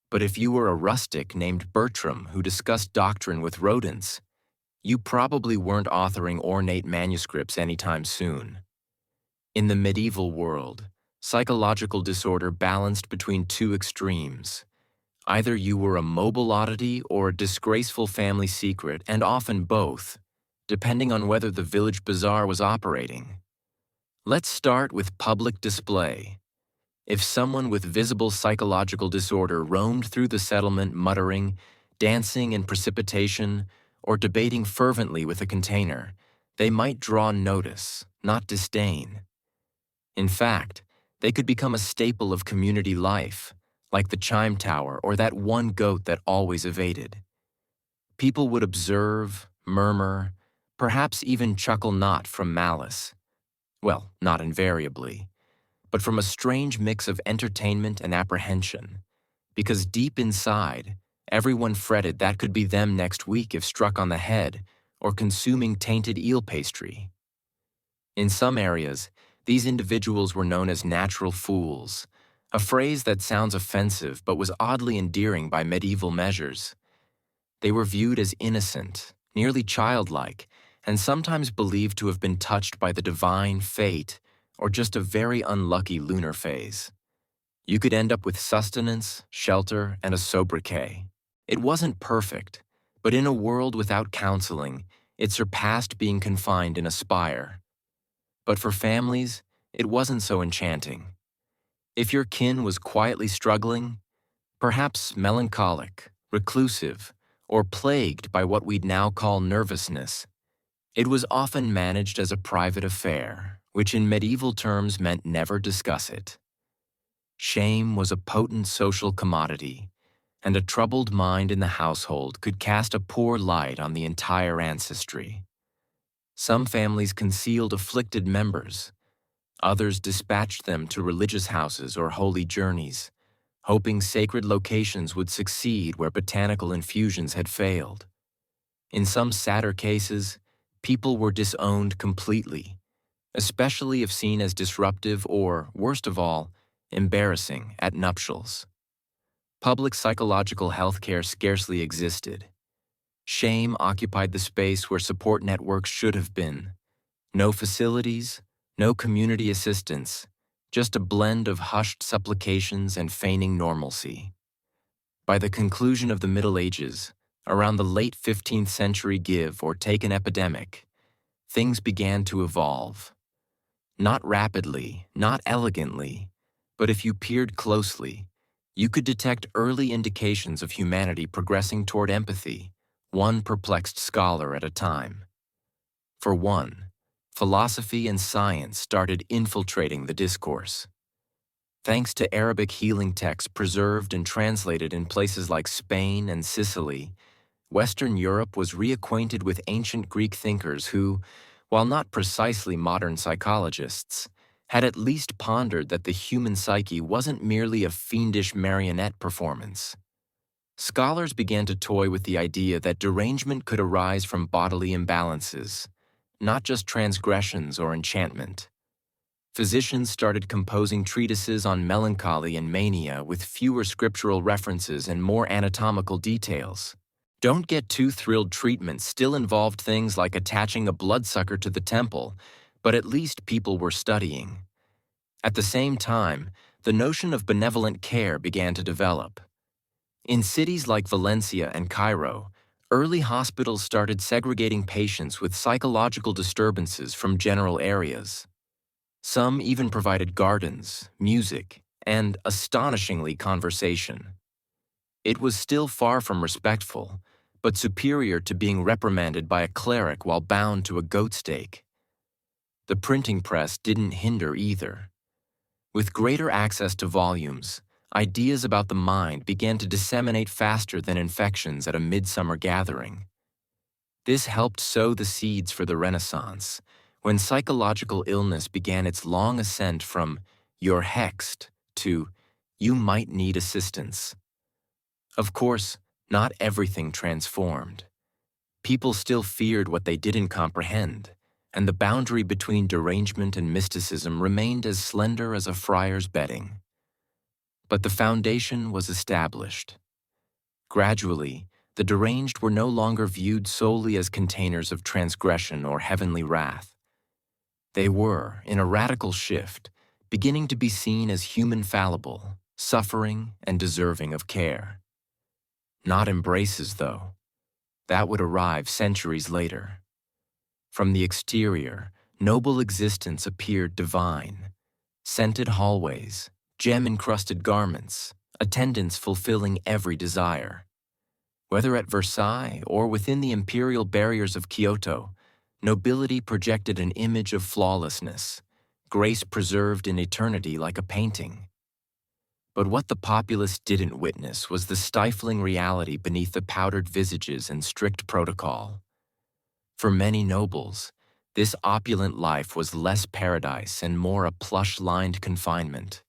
But if you were a rustic named Bertram who discussed doctrine with rodents, you probably weren't authoring ornate manuscripts anytime soon. In the medieval world, psychological disorder balanced between two extremes. Either you were a mobile oddity or a disgraceful family secret, and often both, depending on whether the village bazaar was operating. Let's start with public display. If someone with visible psychological disorder roamed through the settlement muttering, dancing in precipitation, or debating fervently with a container, they might draw notice, not disdain. In fact, they could become a staple of community life, like the chime tower or that one goat that always evaded. People would observe, murmur, perhaps even chuckle not from malice. Well, not invariably, but from a strange mix of entertainment and apprehension, because deep inside, everyone fretted that could be them next week if struck on the head or consuming tainted eel pastry. In some areas, these individuals were known as natural fools, a phrase that sounds offensive but was oddly endearing by medieval measures. They were viewed as innocent, nearly childlike, and sometimes believed to have been touched by the divine fate or just a very unlucky lunar phase. You could end up with sustenance, shelter, and a sobriquet. It wasn't perfect, but in a world without counseling, it surpassed being confined in a spire. But for families, it wasn't so enchanting. If your kin was quietly struggling, perhaps melancholic, reclusive, or plagued by what we'd now call nervousness, It was often managed as a private affair, which in medieval terms meant never discuss it. Shame was a potent social commodity, and a troubled mind in the household could cast a poor light on the entire ancestry. Some families concealed afflicted members. Others dispatched them to religious houses or holy journeys, hoping sacred locations would succeed where botanical infusions had failed. In some sadder cases, people were disowned completely, especially if seen as disruptive or, worst of all, embarrassing at nuptials. Public psychological health care scarcely existed. Shame occupied the space where support networks should have been. No facilities, no community assistance, just a blend of hushed supplications and feigning normalcy. By the conclusion of the Middle Ages, around the late 15th century give or take an epidemic, things began to evolve. Not rapidly, not elegantly, but if you peered closely, you could detect early indications of humanity progressing toward empathy, one perplexed scholar at a time. For one, philosophy and science started infiltrating the discourse. Thanks to Arabic healing texts preserved and translated in places like Spain and Sicily, Western Europe was reacquainted with ancient Greek thinkers who, while not precisely modern psychologists, had at least pondered that the human psyche wasn't merely a fiendish marionette performance. Scholars began to toy with the idea that derangement could arise from bodily imbalances, not just transgressions or enchantment. Physicians started composing treatises on melancholy and mania with fewer scriptural references and more anatomical details. Don't get too thrilled treatments still involved things like attaching a bloodsucker to the temple, but at least people were studying. At the same time, the notion of benevolent care began to develop. In cities like Valencia and Cairo, early hospitals started segregating patients with psychological disturbances from general areas. Some even provided gardens, music, and, astonishingly, conversation. It was still far from respectful, but superior to being reprimanded by a cleric while bound to a goat stake. The printing press didn't hinder either. With greater access to volumes, ideas about the mind began to disseminate faster than infections at a midsummer gathering. This helped sow the seeds for the Renaissance, when psychological illness began its long ascent from "you're hexed" to "you might need assistance." Of course, not everything transformed. People still feared what they didn't comprehend, and the boundary between derangement and mysticism remained as slender as a friar's bedding. But the foundation was established. Gradually, the deranged were no longer viewed solely as containers of transgression or heavenly wrath. They were, in a radical shift, beginning to be seen as human fallible, suffering, and deserving of care. Not embraces, though. That would arrive centuries later. From the exterior, noble existence appeared divine. Scented hallways, gem-encrusted garments, attendants fulfilling every desire. Whether at Versailles or within the imperial barriers of Kyoto, nobility projected an image of flawlessness, grace preserved in eternity like a painting. But what the populace didn't witness was the stifling reality beneath the powdered visages and strict protocol. For many nobles, this opulent life was less paradise and more a plush-lined confinement.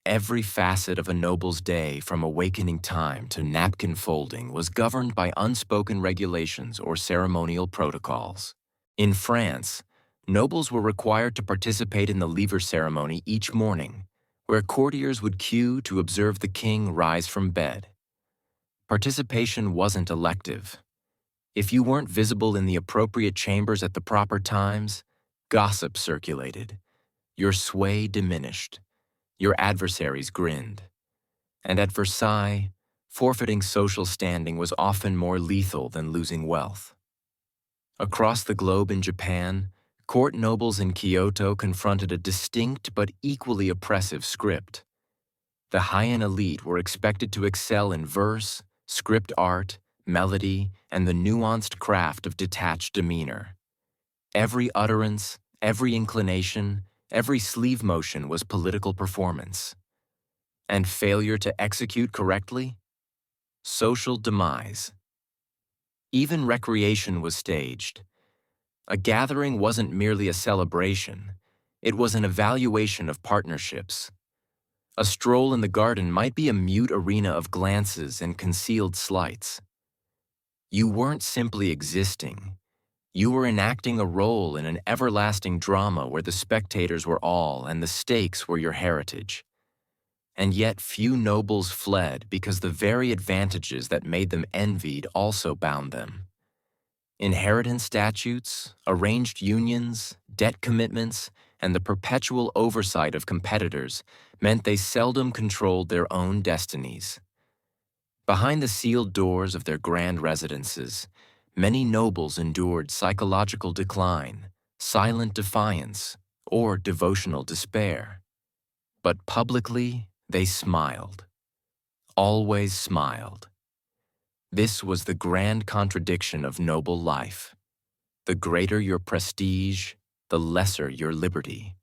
Every facet of a noble's day, from awakening time to napkin folding, was governed by unspoken regulations or ceremonial protocols. In France, nobles were required to participate in the lever ceremony each morning, where courtiers would queue to observe the king rise from bed. Participation wasn't elective. If you weren't visible in the appropriate chambers at the proper times, gossip circulated. Your sway diminished. Your adversaries grinned. And at Versailles, forfeiting social standing was often more lethal than losing wealth. Across the globe in Japan, court nobles in Kyoto confronted a distinct but equally oppressive script. The high-end elite were expected to excel in verse, script art, melody, and the nuanced craft of detached demeanor. Every utterance, every inclination, every sleeve motion was political performance. And failure to execute correctly? Social demise. Even recreation was staged. A gathering wasn't merely a celebration, it was an evaluation of partnerships. A stroll in the garden might be a mute arena of glances and concealed slights. You weren't simply existing. You were enacting a role in an everlasting drama where the spectators were all and the stakes were your heritage. And yet few nobles fled because the very advantages that made them envied also bound them. Inheritance statutes, arranged unions, debt commitments, and the perpetual oversight of competitors meant they seldom controlled their own destinies. Behind the sealed doors of their grand residences, many nobles endured psychological decline, silent defiance, or devotional despair. But publicly, they smiled. Always smiled. This was the grand contradiction of noble life. The greater your prestige, the lesser your liberty.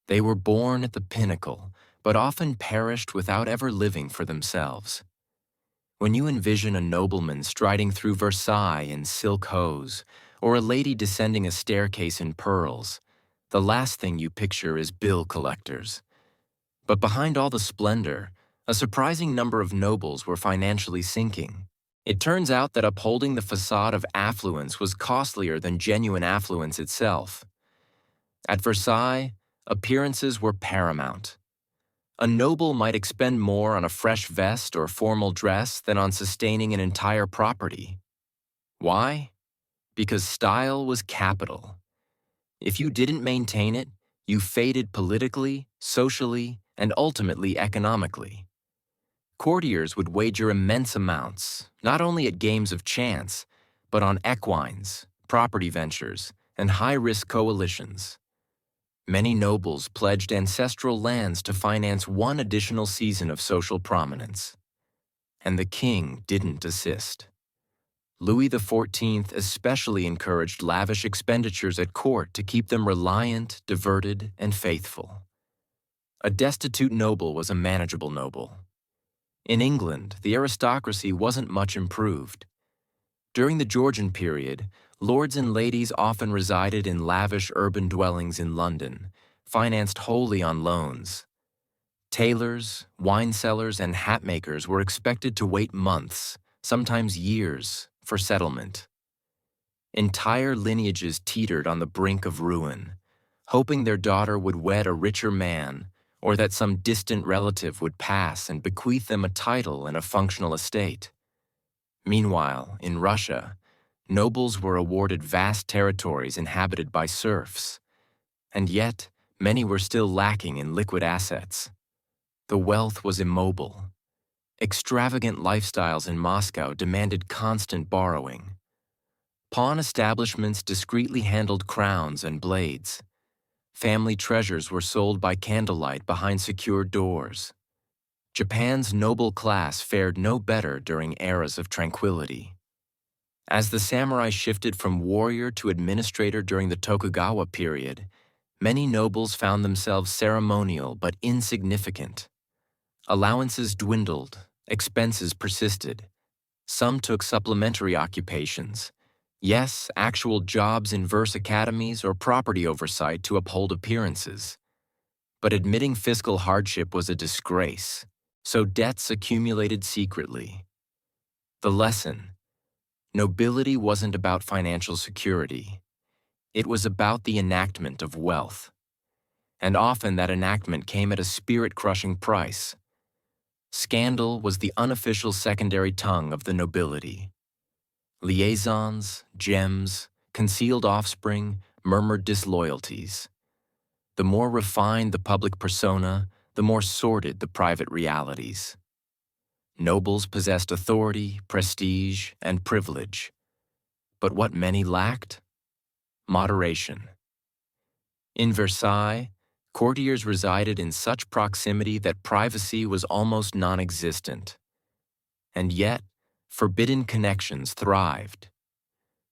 They were born at the pinnacle, but often perished without ever living for themselves. When you envision a nobleman striding through Versailles in silk hose, or a lady descending a staircase in pearls, the last thing you picture is bill collectors. But behind all the splendor, a surprising number of nobles were financially sinking. It turns out that upholding the facade of affluence was costlier than genuine affluence itself. At Versailles, appearances were paramount. A noble might expend more on a fresh vest or formal dress than on sustaining an entire property. Why? Because style was capital. If you didn't maintain it, you faded politically, socially, and ultimately economically. Courtiers would wager immense amounts, not only at games of chance, but on equines, property ventures, and high-risk coalitions. Many nobles pledged ancestral lands to finance one additional season of social prominence. And the king didn't assist. Louis XIV especially encouraged lavish expenditures at court to keep them reliant, diverted, and faithful. A destitute noble was a manageable noble. In England, the aristocracy wasn't much improved. During the Georgian period, lords and ladies often resided in lavish urban dwellings in London, financed wholly on loans. Tailors, wine sellers, and hat makers were expected to wait months, sometimes years, for settlement. Entire lineages teetered on the brink of ruin, hoping their daughter would wed a richer man, or that some distant relative would pass and bequeath them a title and a functional estate. Meanwhile, in Russia, nobles were awarded vast territories inhabited by serfs, and yet many were still lacking in liquid assets. The wealth was immobile. Extravagant lifestyles in Moscow demanded constant borrowing. Pawn establishments discreetly handled crowns and blades. Family treasures were sold by candlelight behind secured doors. Japan's noble class fared no better during eras of tranquility. As the samurai shifted from warrior to administrator during the Tokugawa period, many nobles found themselves ceremonial but insignificant. Allowances dwindled, expenses persisted. Some took supplementary occupations. Yes, actual jobs in verse academies or property oversight to uphold appearances. But admitting fiscal hardship was a disgrace, so debts accumulated secretly. The lesson: nobility wasn't about financial security. It was about the enactment of wealth. And often that enactment came at a spirit-crushing price. Scandal was the unofficial secondary tongue of the nobility. Liaisons, gems, concealed offspring, murmured disloyalties. The more refined the public persona, the more sordid the private realities. Nobles possessed authority, prestige, and privilege. But what many lacked? Moderation. In Versailles, courtiers resided in such proximity that privacy was almost non-existent. And yet, forbidden connections thrived.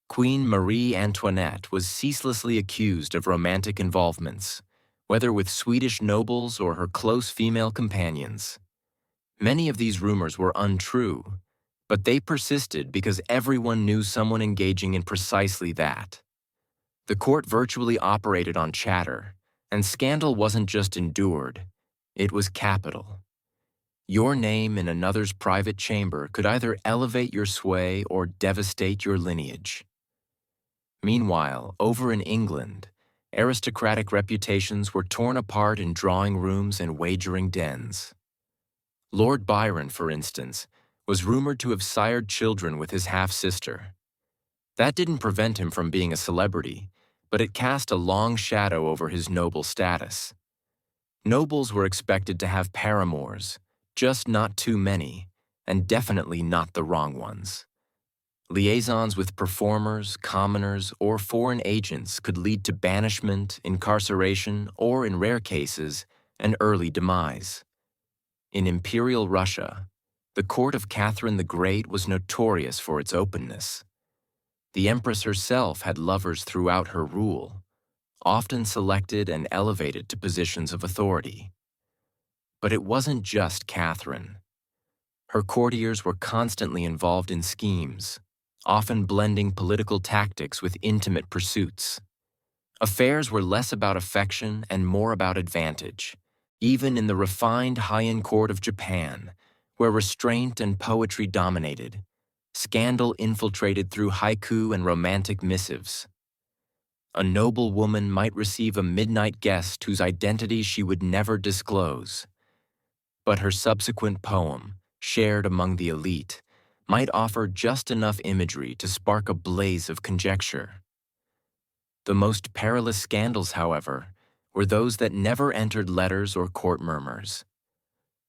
Queen Marie Antoinette was ceaselessly accused of romantic involvements, whether with Swedish nobles or her close female companions. Many of these rumors were untrue, but they persisted because everyone knew someone engaging in precisely that. The court virtually operated on chatter, and scandal wasn't just endured, it was capital. Your name in another's private chamber could either elevate your sway or devastate your lineage. Meanwhile, over in England, aristocratic reputations were torn apart in drawing rooms and wagering dens. Lord Byron, for instance, was rumored to have sired children with his half-sister. That didn't prevent him from being a celebrity, but it cast a long shadow over his noble status. Nobles were expected to have paramours, just not too many, and definitely not the wrong ones. Liaisons with performers, commoners, or foreign agents could lead to banishment, incarceration, or, in rare cases, an early demise. In Imperial Russia, the court of Catherine the Great was notorious for its openness. The Empress herself had lovers throughout her rule, often selected and elevated to positions of authority. But it wasn't just Catherine. Her courtiers were constantly involved in schemes, often blending political tactics with intimate pursuits. Affairs were less about affection and more about advantage, even in the refined high-end court of Japan, where restraint and poetry dominated. Scandal infiltrated through haiku and romantic missives. A noble woman might receive a midnight guest whose identity she would never disclose. But her subsequent poem, shared among the elite, might offer just enough imagery to spark a blaze of conjecture. The most perilous scandals, however, were those that never entered letters or court murmurs.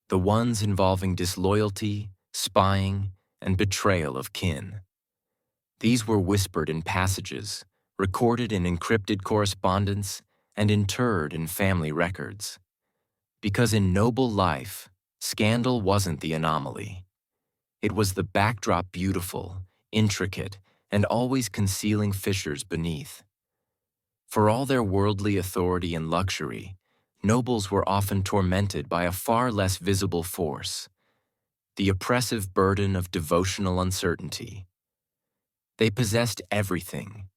The ones involving disloyalty, spying, and betrayal of kin. These were whispered in passages, recorded in encrypted correspondence, and interred in family records. Because in noble life, scandal wasn't the anomaly. It was the backdrop, beautiful, intricate, and always concealing fissures beneath. For all their worldly authority and luxury, nobles were often tormented by a far less visible force, the oppressive burden of devotional uncertainty. They possessed everything,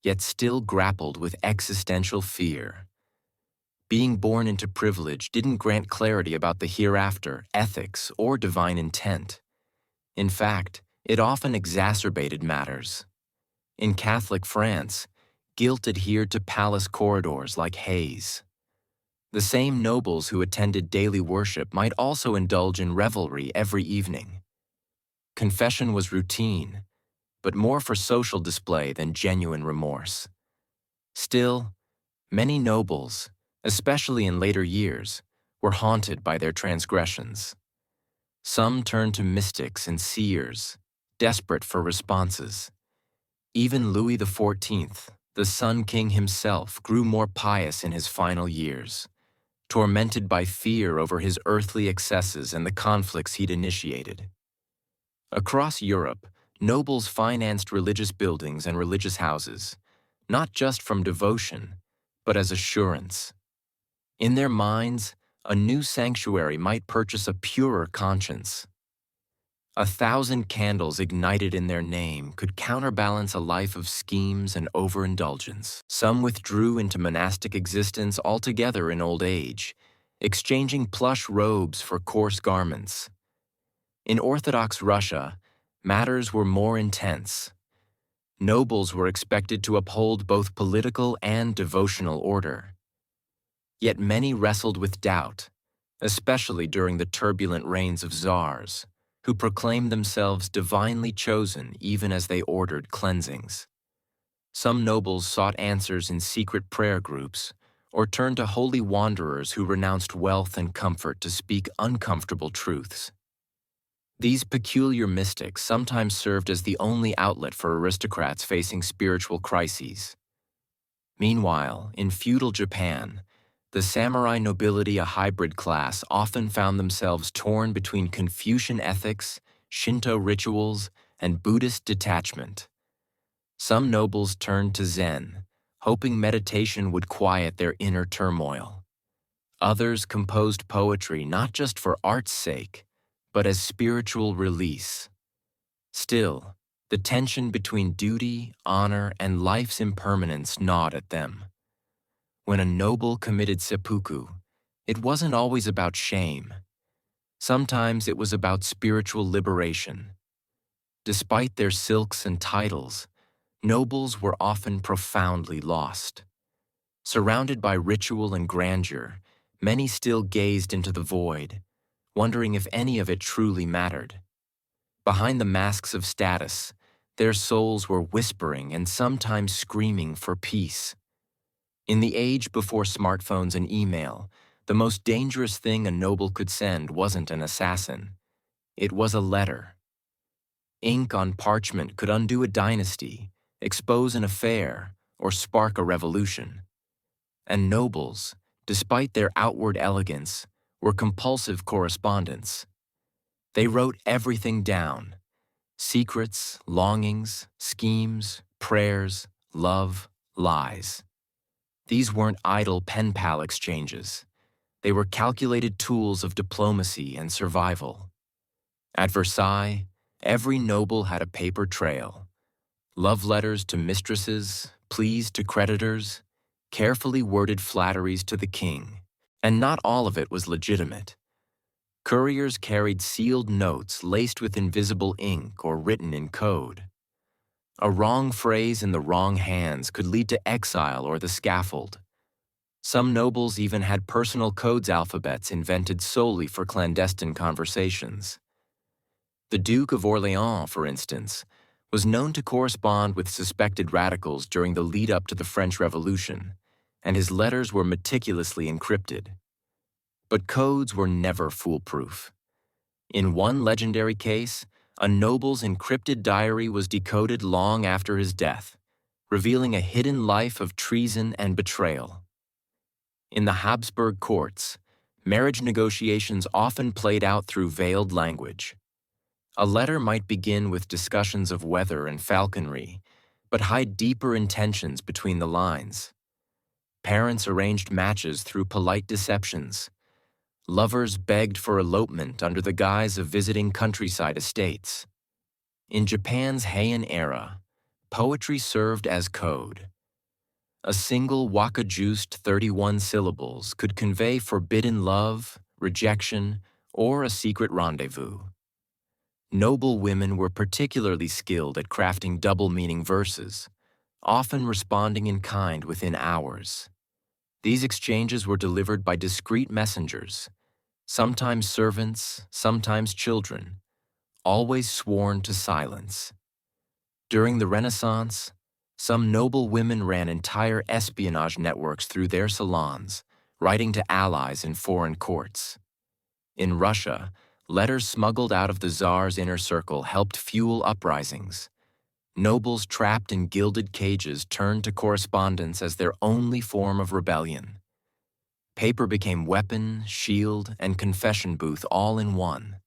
yet still grappled with existential fear. Being born into privilege didn't grant clarity about the hereafter, ethics, or divine intent. In fact, it often exacerbated matters. In Catholic France, guilt adhered to palace corridors like haze. The same nobles who attended daily worship might also indulge in revelry every evening. Confession was routine, but more for social display than genuine remorse. Still, many nobles, especially in later years, were haunted by their transgressions. Some turned to mystics and seers, desperate for responses. Even Louis XIV, the Sun King himself, grew more pious in his final years, tormented by fear over his earthly excesses and the conflicts he'd initiated. Across Europe, nobles financed religious buildings and religious houses, not just from devotion, but as assurance. In their minds, a new sanctuary might purchase a purer conscience. 1,000 candles ignited in their name could counterbalance a life of schemes and overindulgence. Some withdrew into monastic existence altogether in old age, exchanging plush robes for coarse garments. In Orthodox Russia, matters were more intense. Nobles were expected to uphold both political and devotional order. Yet many wrestled with doubt, especially during the turbulent reigns of czars, who proclaimed themselves divinely chosen even as they ordered cleansings. Some nobles sought answers in secret prayer groups, or turned to holy wanderers who renounced wealth and comfort to speak uncomfortable truths. These peculiar mystics sometimes served as the only outlet for aristocrats facing spiritual crises. Meanwhile, in feudal Japan, the samurai nobility, a hybrid class, often found themselves torn between Confucian ethics, Shinto rituals, and Buddhist detachment. Some nobles turned to Zen, hoping meditation would quiet their inner turmoil. Others composed poetry not just for art's sake, but as spiritual release. Still, the tension between duty, honor, and life's impermanence gnawed at them. When a noble committed seppuku, it wasn't always about shame. Sometimes it was about spiritual liberation. Despite their silks and titles, nobles were often profoundly lost. Surrounded by ritual and grandeur, many still gazed into the void, wondering if any of it truly mattered. Behind the masks of status, their souls were whispering and sometimes screaming for peace. In the age before smartphones and email, the most dangerous thing a noble could send wasn't an assassin. It was a letter. Ink on parchment could undo a dynasty, expose an affair, or spark a revolution. And nobles, despite their outward elegance, were compulsive correspondents. They wrote everything down: secrets, longings, schemes, prayers, love, lies. These weren't idle pen pal exchanges. They were calculated tools of diplomacy and survival. At Versailles, every noble had a paper trail: love letters to mistresses, pleas to creditors, carefully worded flatteries to the king. And not all of it was legitimate. Couriers carried sealed notes laced with invisible ink or written in code. A wrong phrase in the wrong hands could lead to exile or the scaffold. Some nobles even had personal codes alphabets invented solely for clandestine conversations. The Duke of Orléans, for instance, was known to correspond with suspected radicals during the lead-up to the French Revolution, and his letters were meticulously encrypted. But codes were never foolproof. In one legendary case, a noble's encrypted diary was decoded long after his death, revealing a hidden life of treason and betrayal. In the Habsburg courts, marriage negotiations often played out through veiled language. A letter might begin with discussions of weather and falconry, but hide deeper intentions between the lines. Parents arranged matches through polite deceptions. Lovers begged for elopement under the guise of visiting countryside estates. In Japan's Heian era, poetry served as code. A single waka-juiced 31 syllables could convey forbidden love, rejection, or a secret rendezvous. Noble women were particularly skilled at crafting double-meaning verses, often responding in kind within hours. These exchanges were delivered by discreet messengers, sometimes servants, sometimes children, always sworn to silence. During the Renaissance, some noble women ran entire espionage networks through their salons, writing to allies in foreign courts. In Russia, letters smuggled out of the Tsar's inner circle helped fuel uprisings. Nobles trapped in gilded cages turned to correspondence as their only form of rebellion. Paper became weapon, shield, and confession booth all in one.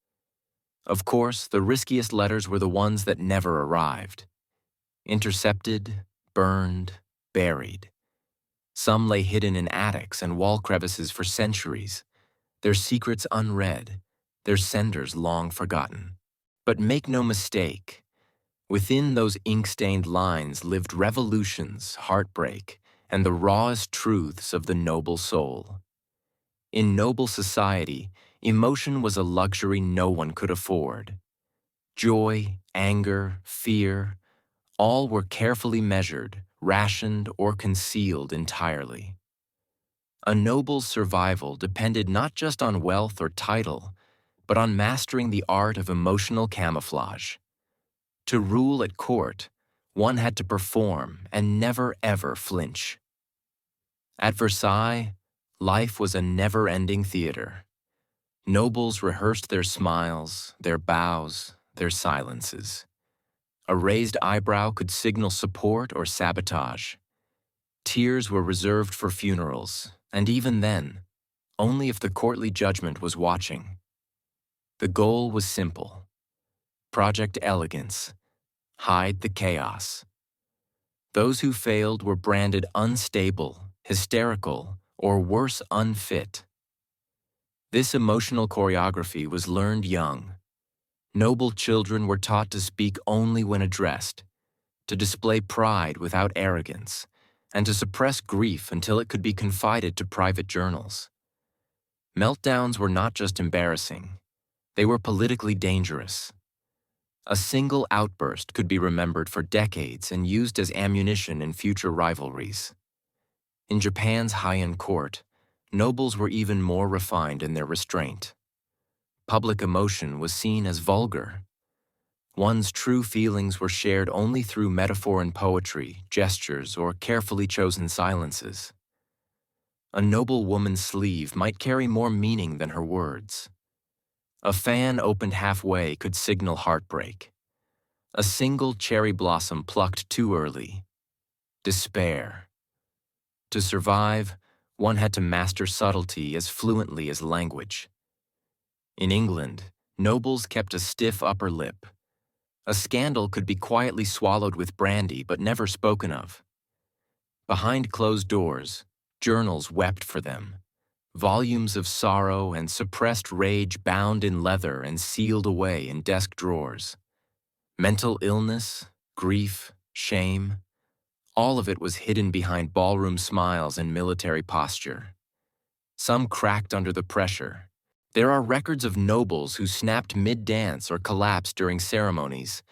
Of course, the riskiest letters were the ones that never arrived. Intercepted, burned, buried. Some lay hidden in attics and wall crevices for centuries, their secrets unread, their senders long forgotten. But make no mistake, within those ink-stained lines lived revolutions, heartbreak, and the rawest truths of the noble soul. In noble society, emotion was a luxury no one could afford. Joy, anger, fear, all were carefully measured, rationed, or concealed entirely. A noble's survival depended not just on wealth or title, but on mastering the art of emotional camouflage. To rule at court, one had to perform and never ever flinch. At Versailles, life was a never-ending theater. Nobles rehearsed their smiles, their bows, their silences. A raised eyebrow could signal support or sabotage. Tears were reserved for funerals, and even then, only if the courtly judgment was watching. The goal was simple: Project Elegance, hide the chaos. Those who failed were branded unstable, hysterical, or worse, unfit. This emotional choreography was learned young. Noble children were taught to speak only when addressed, to display pride without arrogance, and to suppress grief until it could be confided to private journals. Meltdowns were not just embarrassing, they were politically dangerous. A single outburst could be remembered for decades and used as ammunition in future rivalries. In Japan's Heian court, nobles were even more refined in their restraint. Public emotion was seen as vulgar. One's true feelings were shared only through metaphor and poetry, gestures, or carefully chosen silences. A noble woman's sleeve might carry more meaning than her words. A fan opened halfway could signal heartbreak. A single cherry blossom plucked too early. Despair. To survive, one had to master subtlety as fluently as language. In England, nobles kept a stiff upper lip. A scandal could be quietly swallowed with brandy but never spoken of. Behind closed doors, journals wept for them. Volumes of sorrow and suppressed rage bound in leather and sealed away in desk drawers. Mental illness, grief, shame, all of it was hidden behind ballroom smiles and military posture. Some cracked under the pressure. There are records of nobles who snapped mid-dance or collapsed during ceremonies,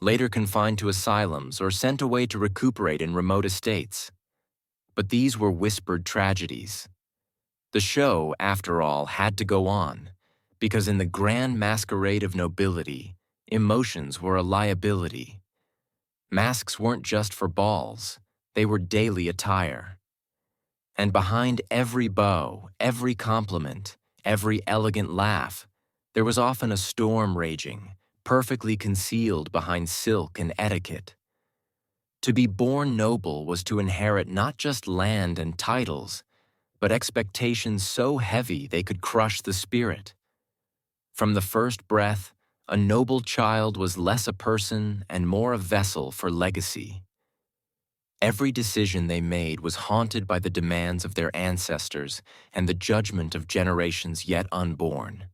later confined to asylums or sent away to recuperate in remote estates. But these were whispered tragedies. The show, after all, had to go on, because in the grand masquerade of nobility, emotions were a liability. Masks weren't just for balls, they were daily attire. And behind every bow, every compliment, every elegant laugh, there was often a storm raging, perfectly concealed behind silk and etiquette. To be born noble was to inherit not just land and titles, but expectations so heavy they could crush the spirit. From the first breath, a noble child was less a person and more a vessel for legacy. Every decision they made was haunted by the demands of their ancestors and the judgment of generations yet unborn.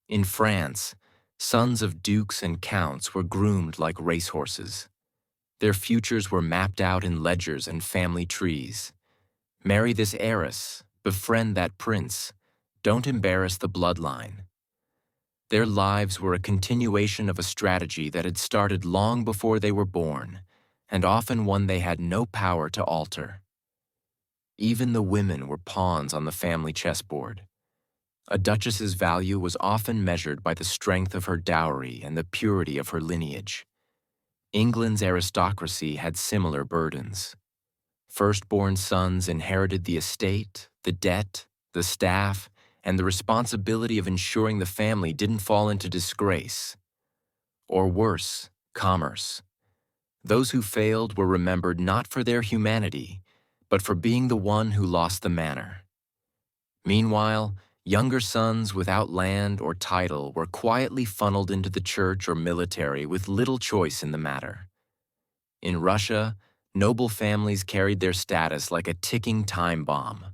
In France, sons of dukes and counts were groomed like racehorses. Their futures were mapped out in ledgers and family trees. Marry this heiress, befriend that prince, don't embarrass the bloodline. Their lives were a continuation of a strategy that had started long before they were born, and often one they had no power to alter. Even the women were pawns on the family chessboard. A duchess's value was often measured by the strength of her dowry and the purity of her lineage. England's aristocracy had similar burdens. Firstborn sons inherited the estate, the debt, the staff, and the responsibility of ensuring the family didn't fall into disgrace. Or worse, commerce. Those who failed were remembered not for their humanity, but for being the one who lost the manor. Meanwhile, younger sons without land or title were quietly funneled into the church or military with little choice in the matter. In Russia, noble families carried their status like a ticking time bomb.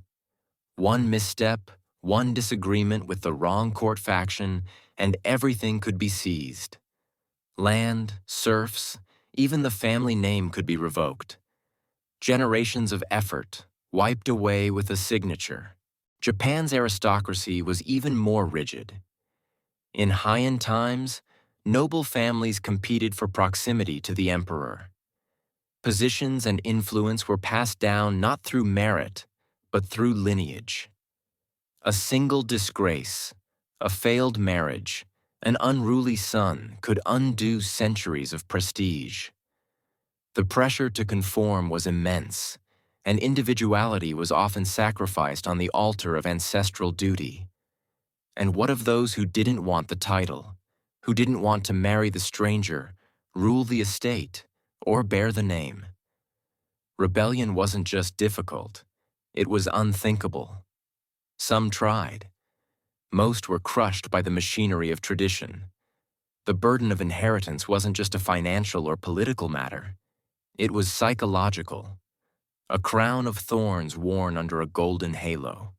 One misstep, one disagreement with the wrong court faction, and everything could be seized. Land, serfs, even the family name could be revoked. Generations of effort, wiped away with a signature. Japan's aristocracy was even more rigid. In Heian times, noble families competed for proximity to the emperor. Positions and influence were passed down not through merit, but through lineage. A single disgrace, a failed marriage, an unruly son could undo centuries of prestige. The pressure to conform was immense, and individuality was often sacrificed on the altar of ancestral duty. And what of those who didn't want the title, who didn't want to marry the stranger, rule the estate, or bear the name? Rebellion wasn't just difficult, it was unthinkable. Some tried. Most were crushed by the machinery of tradition. The burden of inheritance wasn't just a financial or political matter. It was psychological, a crown of thorns worn under a golden halo.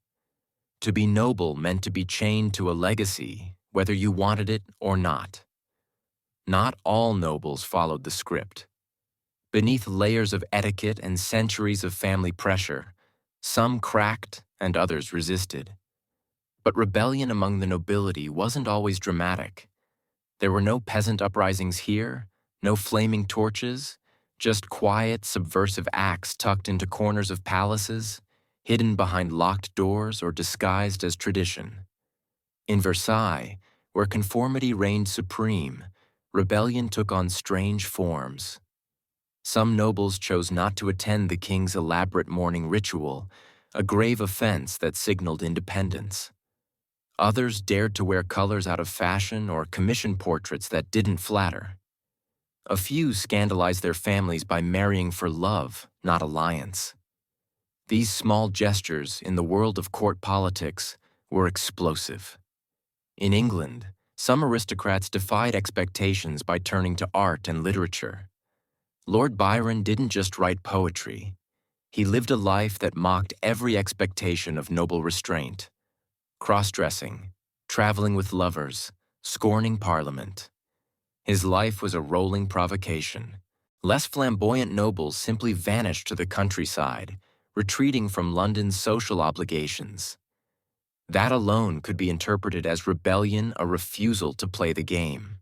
To be noble meant to be chained to a legacy, whether you wanted it or not. Not all nobles followed the script. Beneath layers of etiquette and centuries of family pressure, some cracked and others resisted. But rebellion among the nobility wasn't always dramatic. There were no peasant uprisings here, no flaming torches, just quiet, subversive acts tucked into corners of palaces, hidden behind locked doors or disguised as tradition. In Versailles, where conformity reigned supreme, rebellion took on strange forms. Some nobles chose not to attend the king's elaborate morning ritual, a grave offense that signaled independence. Others dared to wear colors out of fashion or commission portraits that didn't flatter. A few scandalized their families by marrying for love, not alliance. These small gestures in the world of court politics were explosive. In England, some aristocrats defied expectations by turning to art and literature. Lord Byron didn't just write poetry. He lived a life that mocked every expectation of noble restraint. Cross-dressing, traveling with lovers, scorning Parliament. His life was a rolling provocation. Less flamboyant nobles simply vanished to the countryside, retreating from London's social obligations. That alone could be interpreted as rebellion, a refusal to play the game.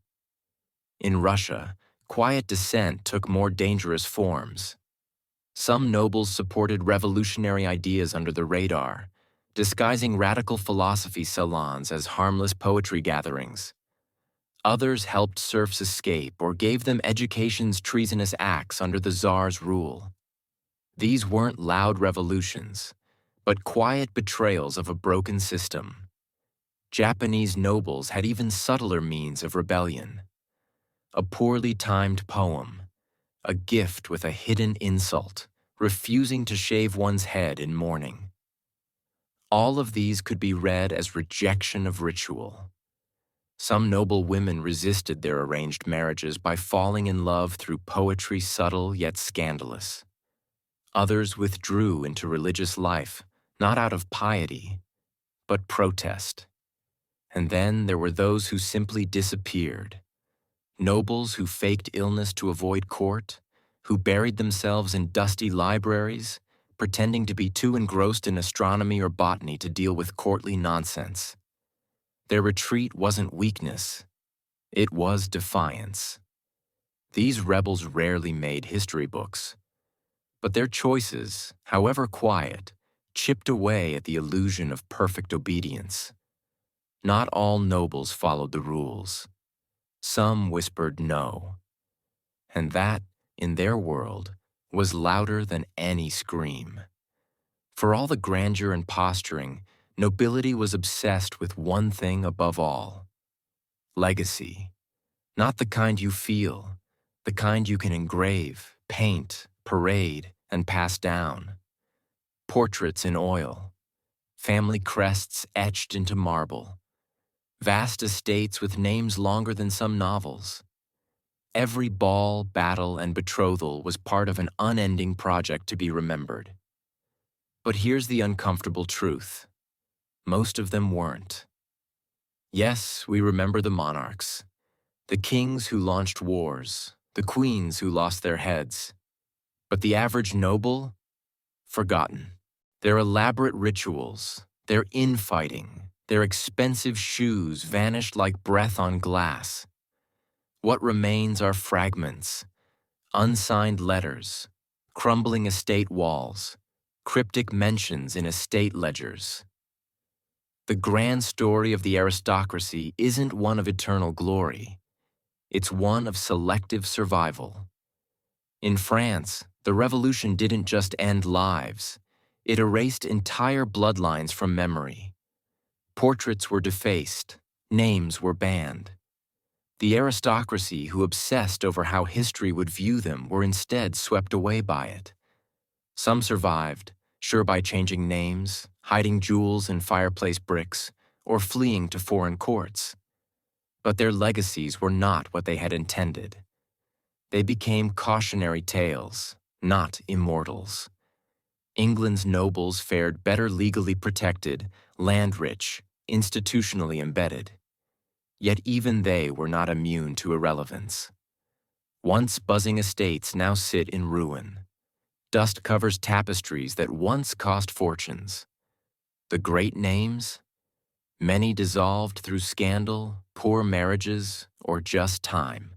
In Russia, quiet dissent took more dangerous forms. Some nobles supported revolutionary ideas under the radar, disguising radical philosophy salons as harmless poetry gatherings. Others helped serfs escape or gave them education's treasonous acts under the Tsar's rule. These weren't loud revolutions, but quiet betrayals of a broken system. Japanese nobles had even subtler means of rebellion. A poorly timed poem, a gift with a hidden insult, refusing to shave one's head in mourning. All of these could be read as rejection of ritual. Some noble women resisted their arranged marriages by falling in love through poetry subtle yet scandalous. Others withdrew into religious life, not out of piety, but protest. And then there were those who simply disappeared. Nobles who faked illness to avoid court, who buried themselves in dusty libraries, pretending to be too engrossed in astronomy or botany to deal with courtly nonsense. Their retreat wasn't weakness, it was defiance. These rebels rarely made history books, but their choices, however quiet, chipped away at the illusion of perfect obedience. Not all nobles followed the rules. Some whispered no. And that, in their world, was louder than any scream. For all the grandeur and posturing, nobility was obsessed with one thing above all: legacy. Not the kind you feel, the kind you can engrave, paint, parade, and pass down. Portraits in oil, family crests etched into marble, vast estates with names longer than some novels. Every ball, battle, and betrothal was part of an unending project to be remembered. But here's the uncomfortable truth. Most of them weren't. Yes, we remember the monarchs, the kings who launched wars, the queens who lost their heads. But the average noble? Forgotten. Their elaborate rituals, their infighting, their expensive shoes vanished like breath on glass. What remains are fragments, unsigned letters, crumbling estate walls, cryptic mentions in estate ledgers. The grand story of the aristocracy isn't one of eternal glory. It's one of selective survival. In France, the revolution didn't just end lives. It erased entire bloodlines from memory. Portraits were defaced, names were banned. The aristocracy who obsessed over how history would view them were instead swept away by it. Some survived, sure by changing names, hiding jewels in fireplace bricks, or fleeing to foreign courts. But their legacies were not what they had intended. They became cautionary tales, not immortals. England's nobles fared better legally protected, land-rich, institutionally embedded. Yet even they were not immune to irrelevance. Once buzzing estates now sit in ruin. Dust covers tapestries that once cost fortunes. The great names? Many dissolved through scandal, poor marriages, or just time.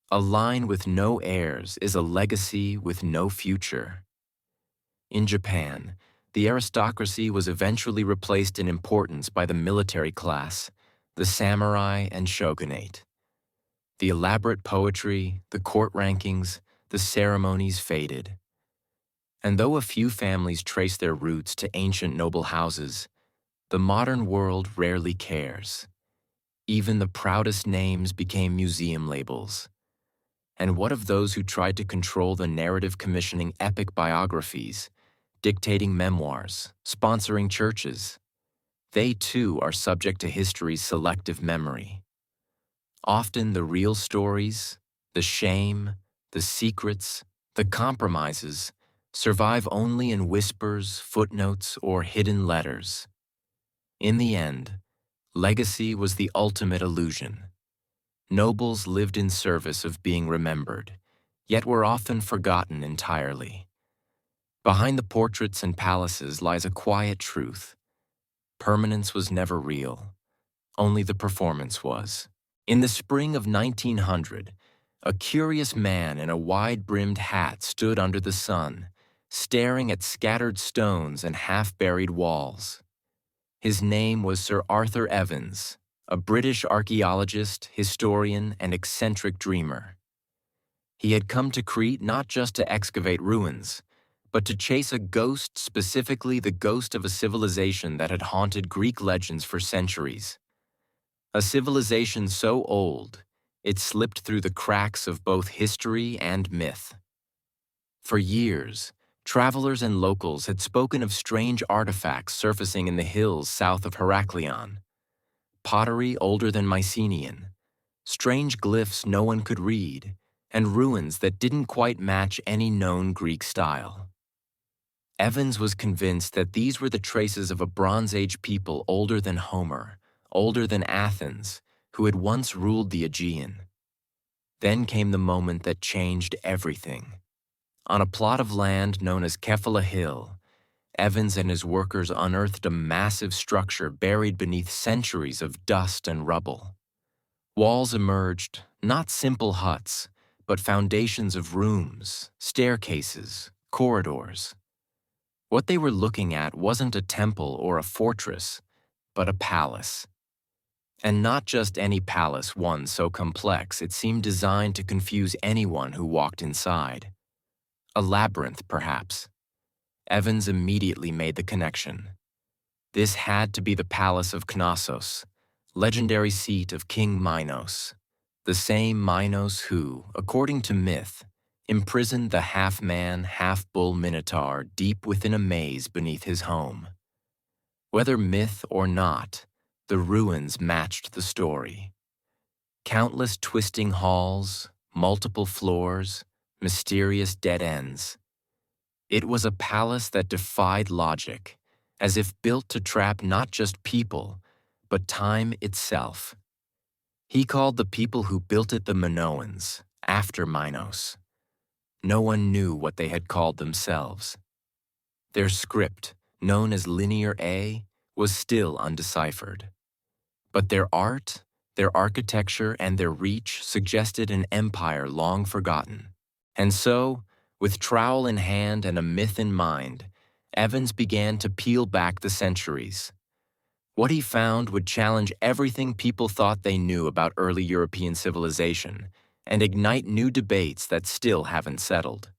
A line with no heirs is a legacy with no future. In Japan, the aristocracy was eventually replaced in importance by the military class, the samurai and shogunate. The elaborate poetry, the court rankings, the ceremonies faded. And though a few families trace their roots to ancient noble houses, the modern world rarely cares. Even the proudest names became museum labels. And what of those who tried to control the narrative, commissioning epic biographies, dictating memoirs, sponsoring churches? They too are subject to history's selective memory. Often the real stories, the shame, the secrets, the compromises, survive only in whispers, footnotes, or hidden letters. In the end, legacy was the ultimate illusion. Nobles lived in service of being remembered, yet were often forgotten entirely. Behind the portraits and palaces lies a quiet truth. Permanence was never real. Only the performance was. In the spring of 1900, a curious man in a wide-brimmed hat stood under the sun, staring at scattered stones and half-buried walls. His name was Sir Arthur Evans, a British archaeologist, historian, and eccentric dreamer. He had come to Crete not just to excavate ruins, but to chase a ghost, specifically the ghost of a civilization that had haunted Greek legends for centuries. A civilization so old, it slipped through the cracks of both history and myth. For years, travelers and locals had spoken of strange artifacts surfacing in the hills south of Heraklion. Pottery older than Mycenaean, strange glyphs no one could read, and ruins that didn't quite match any known Greek style. Evans was convinced that these were the traces of a Bronze Age people older than Homer, older than Athens, who had once ruled the Aegean. Then came the moment that changed everything. On a plot of land known as Kefala Hill, Evans and his workers unearthed a massive structure buried beneath centuries of dust and rubble. Walls emerged, not simple huts, but foundations of rooms, staircases, corridors. What they were looking at wasn't a temple or a fortress, but a palace. And not just any palace, one so complex it seemed designed to confuse anyone who walked inside. A labyrinth, perhaps. Evans immediately made the connection. This had to be the palace of Knossos, legendary seat of King Minos, the same Minos who, according to myth, imprisoned the half-man, half-bull Minotaur deep within a maze beneath his home. Whether myth or not, the ruins matched the story. Countless twisting halls, multiple floors, mysterious dead ends. It was a palace that defied logic, as if built to trap not just people, but time itself. He called the people who built it the Minoans, after Minos. No one knew what they had called themselves. Their script, known as Linear A, was still undeciphered. But their art, their architecture, and their reach suggested an empire long forgotten. And so, with trowel in hand and a myth in mind, Evans began to peel back the centuries. What he found would challenge everything people thought they knew about early European civilization and ignite new debates that still haven't settled.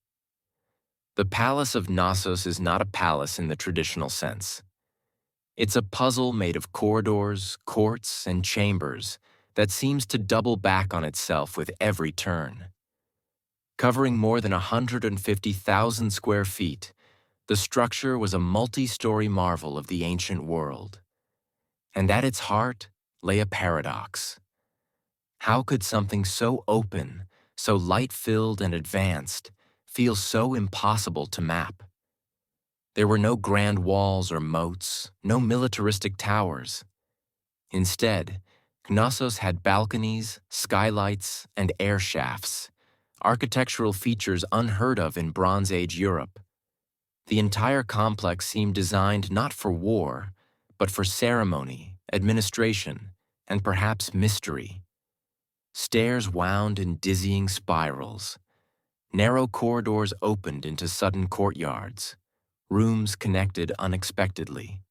The Palace of Knossos is not a palace in the traditional sense. It's a puzzle made of corridors, courts, and chambers that seems to double back on itself with every turn. Covering more than 150,000 square feet, the structure was a multi-story marvel of the ancient world. And at its heart lay a paradox. How could something so open, so light-filled and advanced, feel so impossible to map. There were no grand walls or moats, no militaristic towers. Instead, Knossos had balconies, skylights, and air shafts, architectural features unheard of in Bronze Age Europe. The entire complex seemed designed not for war, but for ceremony, administration, and perhaps mystery. Stairs wound in dizzying spirals. Narrow corridors opened into sudden courtyards. Rooms connected unexpectedly.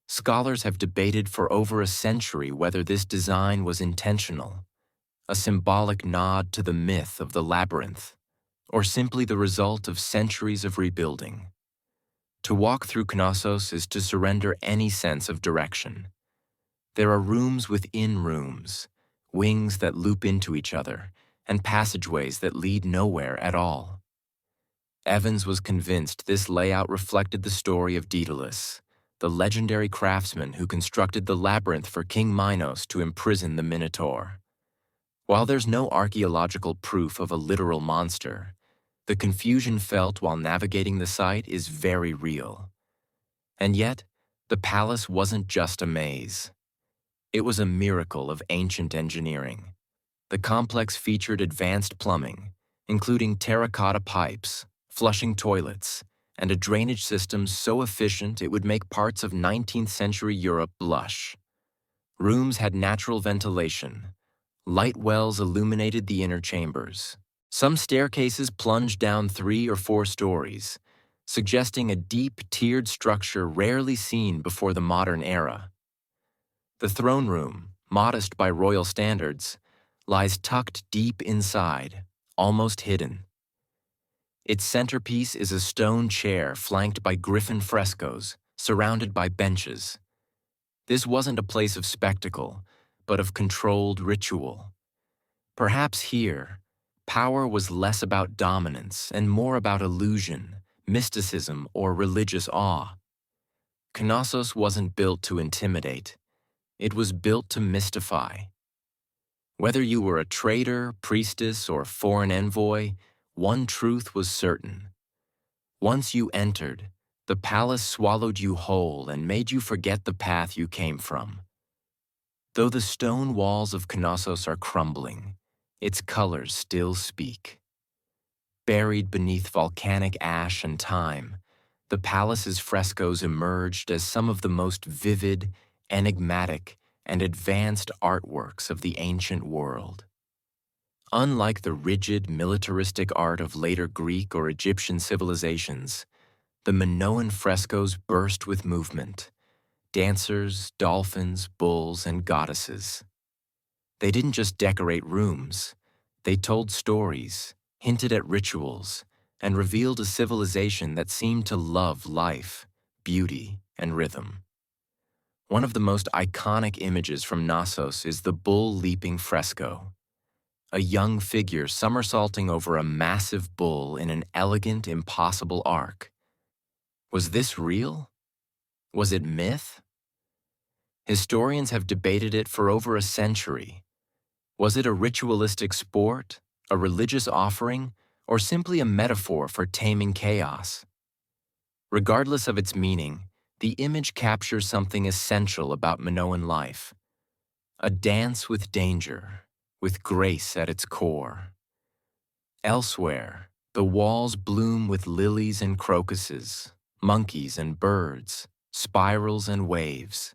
Scholars have debated for over a century whether this design was intentional, a symbolic nod to the myth of the labyrinth, or simply the result of centuries of rebuilding. To walk through Knossos is to surrender any sense of direction. There are rooms within rooms, wings that loop into each other, and passageways that lead nowhere at all. Evans was convinced this layout reflected the story of Daedalus, the legendary craftsman who constructed the labyrinth for King Minos to imprison the Minotaur. While there's no archaeological proof of a literal monster, the confusion felt while navigating the site is very real. And yet, the palace wasn't just a maze. It was a miracle of ancient engineering. The complex featured advanced plumbing, including terracotta pipes, flushing toilets, and a drainage system so efficient it would make parts of 19th century Europe blush. Rooms had natural ventilation. Light wells illuminated the inner chambers. Some staircases plunged down 3 or 4 stories, suggesting a deep, tiered structure rarely seen before the modern era. The throne room, modest by royal standards, lies tucked deep inside, almost hidden. Its centerpiece is a stone chair flanked by griffin frescoes, surrounded by benches. This wasn't a place of spectacle, but of controlled ritual. Perhaps here, power was less about dominance and more about illusion, mysticism, or religious awe. Knossos wasn't built to intimidate. It was built to mystify. Whether you were a trader, priestess, or foreign envoy, one truth was certain. Once you entered, the palace swallowed you whole and made you forget the path you came from. Though the stone walls of Knossos are crumbling, its colors still speak. Buried beneath volcanic ash and time, the palace's frescoes emerged as some of the most vivid, enigmatic, and advanced artworks of the ancient world. Unlike the rigid, militaristic art of later Greek or Egyptian civilizations, the Minoan frescoes burst with movement. Dancers, dolphins, bulls, and goddesses. They didn't just decorate rooms. They told stories, hinted at rituals, and revealed a civilization that seemed to love life, beauty, and rhythm. One of the most iconic images from Knossos is the bull leaping fresco. A young figure somersaulting over a massive bull in an elegant, impossible arc. Was this real? Was it myth? Historians have debated it for over a century. Was it a ritualistic sport, a religious offering, or simply a metaphor for taming chaos? Regardless of its meaning, the image captures something essential about Minoan life. A dance with danger, with grace at its core. Elsewhere, the walls bloom with lilies and crocuses, monkeys and birds, spirals and waves.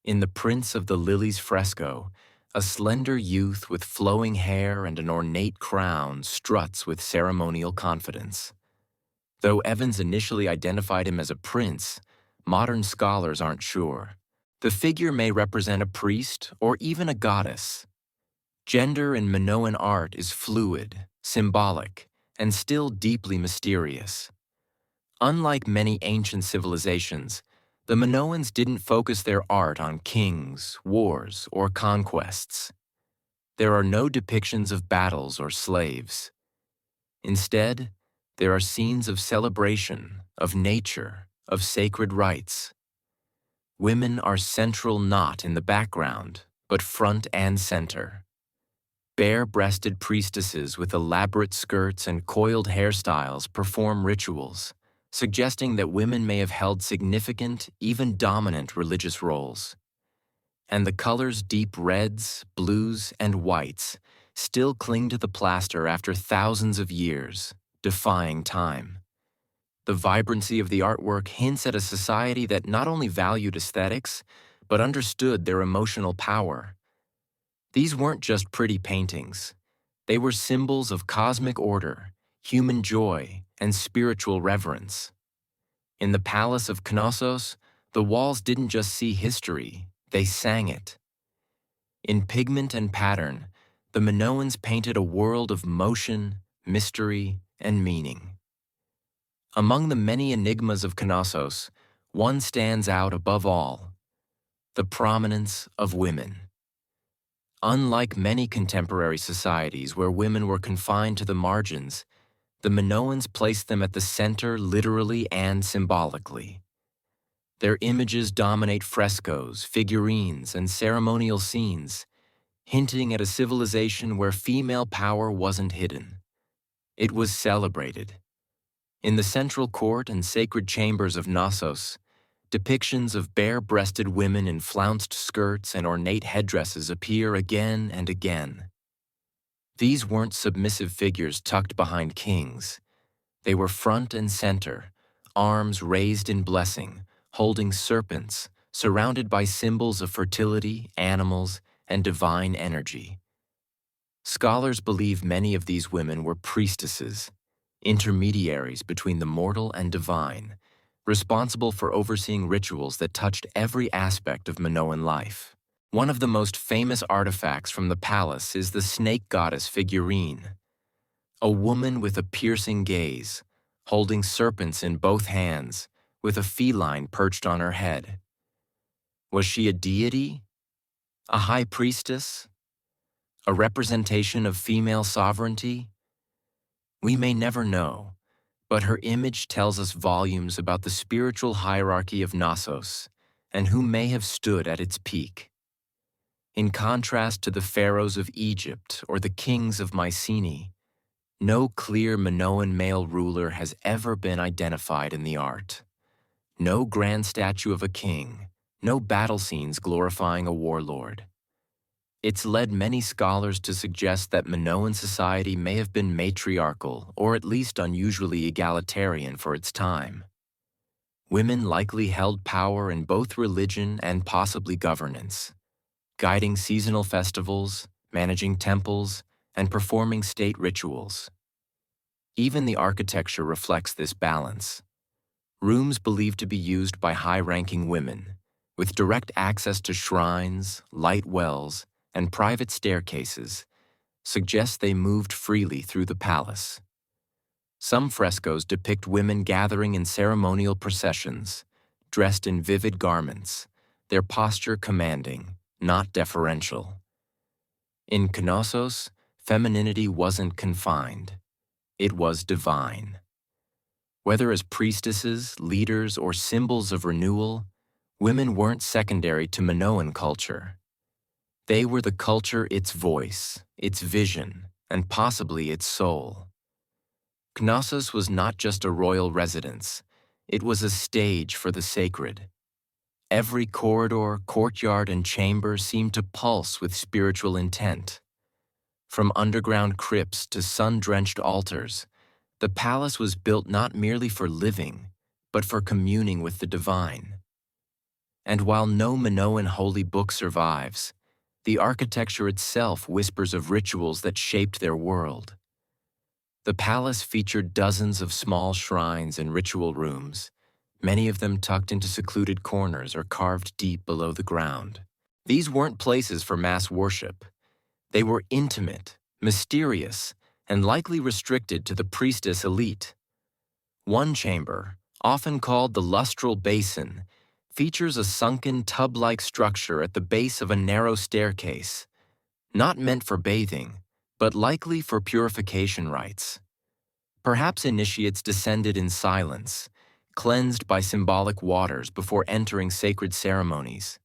In the Prince of the Lilies fresco, a slender youth with flowing hair and an ornate crown struts with ceremonial confidence. Though Evans initially identified him as a prince, modern scholars aren't sure. The figure may represent a priest or even a goddess. Gender in Minoan art is fluid, symbolic, and still deeply mysterious. Unlike many ancient civilizations, the Minoans didn't focus their art on kings, wars, or conquests. There are no depictions of battles or slaves. Instead, there are scenes of celebration, of nature, of sacred rites. Women are central not in the background, but front and center. Bare-breasted priestesses with elaborate skirts and coiled hairstyles perform rituals, suggesting that women may have held significant, even dominant religious roles. And the colors deep reds, blues, and whites still cling to the plaster after thousands of years, defying time. The vibrancy of the artwork hints at a society that not only valued aesthetics, but understood their emotional power. These weren't just pretty paintings. They were symbols of cosmic order, human joy, and spiritual reverence. In the palace of Knossos, the walls didn't just see history, they sang it. In pigment and pattern, the Minoans painted a world of motion, mystery, and meaning. Among the many enigmas of Knossos, one stands out above all: the prominence of women. Unlike many contemporary societies where women were confined to the margins, the Minoans placed them at the center literally and symbolically. Their images dominate frescoes, figurines, and ceremonial scenes, hinting at a civilization where female power wasn't hidden. It was celebrated. In the central court and sacred chambers of Knossos, depictions of bare-breasted women in flounced skirts and ornate headdresses appear again and again. These weren't submissive figures tucked behind kings. They were front and center, arms raised in blessing, holding serpents, surrounded by symbols of fertility, animals, and divine energy. Scholars believe many of these women were priestesses, intermediaries between the mortal and divine, responsible for overseeing rituals that touched every aspect of Minoan life. One of the most famous artifacts from the palace is the snake goddess figurine, a woman with a piercing gaze, holding serpents in both hands, with a feline perched on her head. Was she a deity? A high priestess? A representation of female sovereignty? We may never know, but her image tells us volumes about the spiritual hierarchy of Knossos and who may have stood at its peak. In contrast to the pharaohs of Egypt or the kings of Mycenae, no clear Minoan male ruler has ever been identified in the art. No grand statue of a king, no battle scenes glorifying a warlord. It's led many scholars to suggest that Minoan society may have been matriarchal or at least unusually egalitarian for its time. Women likely held power in both religion and possibly governance, guiding seasonal festivals, managing temples, and performing state rituals. Even the architecture reflects this balance. Rooms believed to be used by high-ranking women, with direct access to shrines, light wells, and private staircases, suggest they moved freely through the palace. Some frescoes depict women gathering in ceremonial processions, dressed in vivid garments, their posture commanding, not deferential. In Knossos, femininity wasn't confined. It was divine. Whether as priestesses, leaders, or symbols of renewal, women weren't secondary to Minoan culture. They were the culture, its voice, its vision, and possibly its soul. Knossos was not just a royal residence, it was a stage for the sacred. Every corridor, courtyard, and chamber seemed to pulse with spiritual intent. From underground crypts to sun-drenched altars, the palace was built not merely for living, but for communing with the divine. And while no Minoan holy book survives, the architecture itself whispers of rituals that shaped their world. The palace featured dozens of small shrines and ritual rooms, many of them tucked into secluded corners or carved deep below the ground. These weren't places for mass worship. They were intimate, mysterious, and likely restricted to the priestess elite. One chamber, often called the lustral basin, features a sunken tub-like structure at the base of a narrow staircase, not meant for bathing, but likely for purification rites. Perhaps initiates descended in silence, cleansed by symbolic waters before entering sacred ceremonies.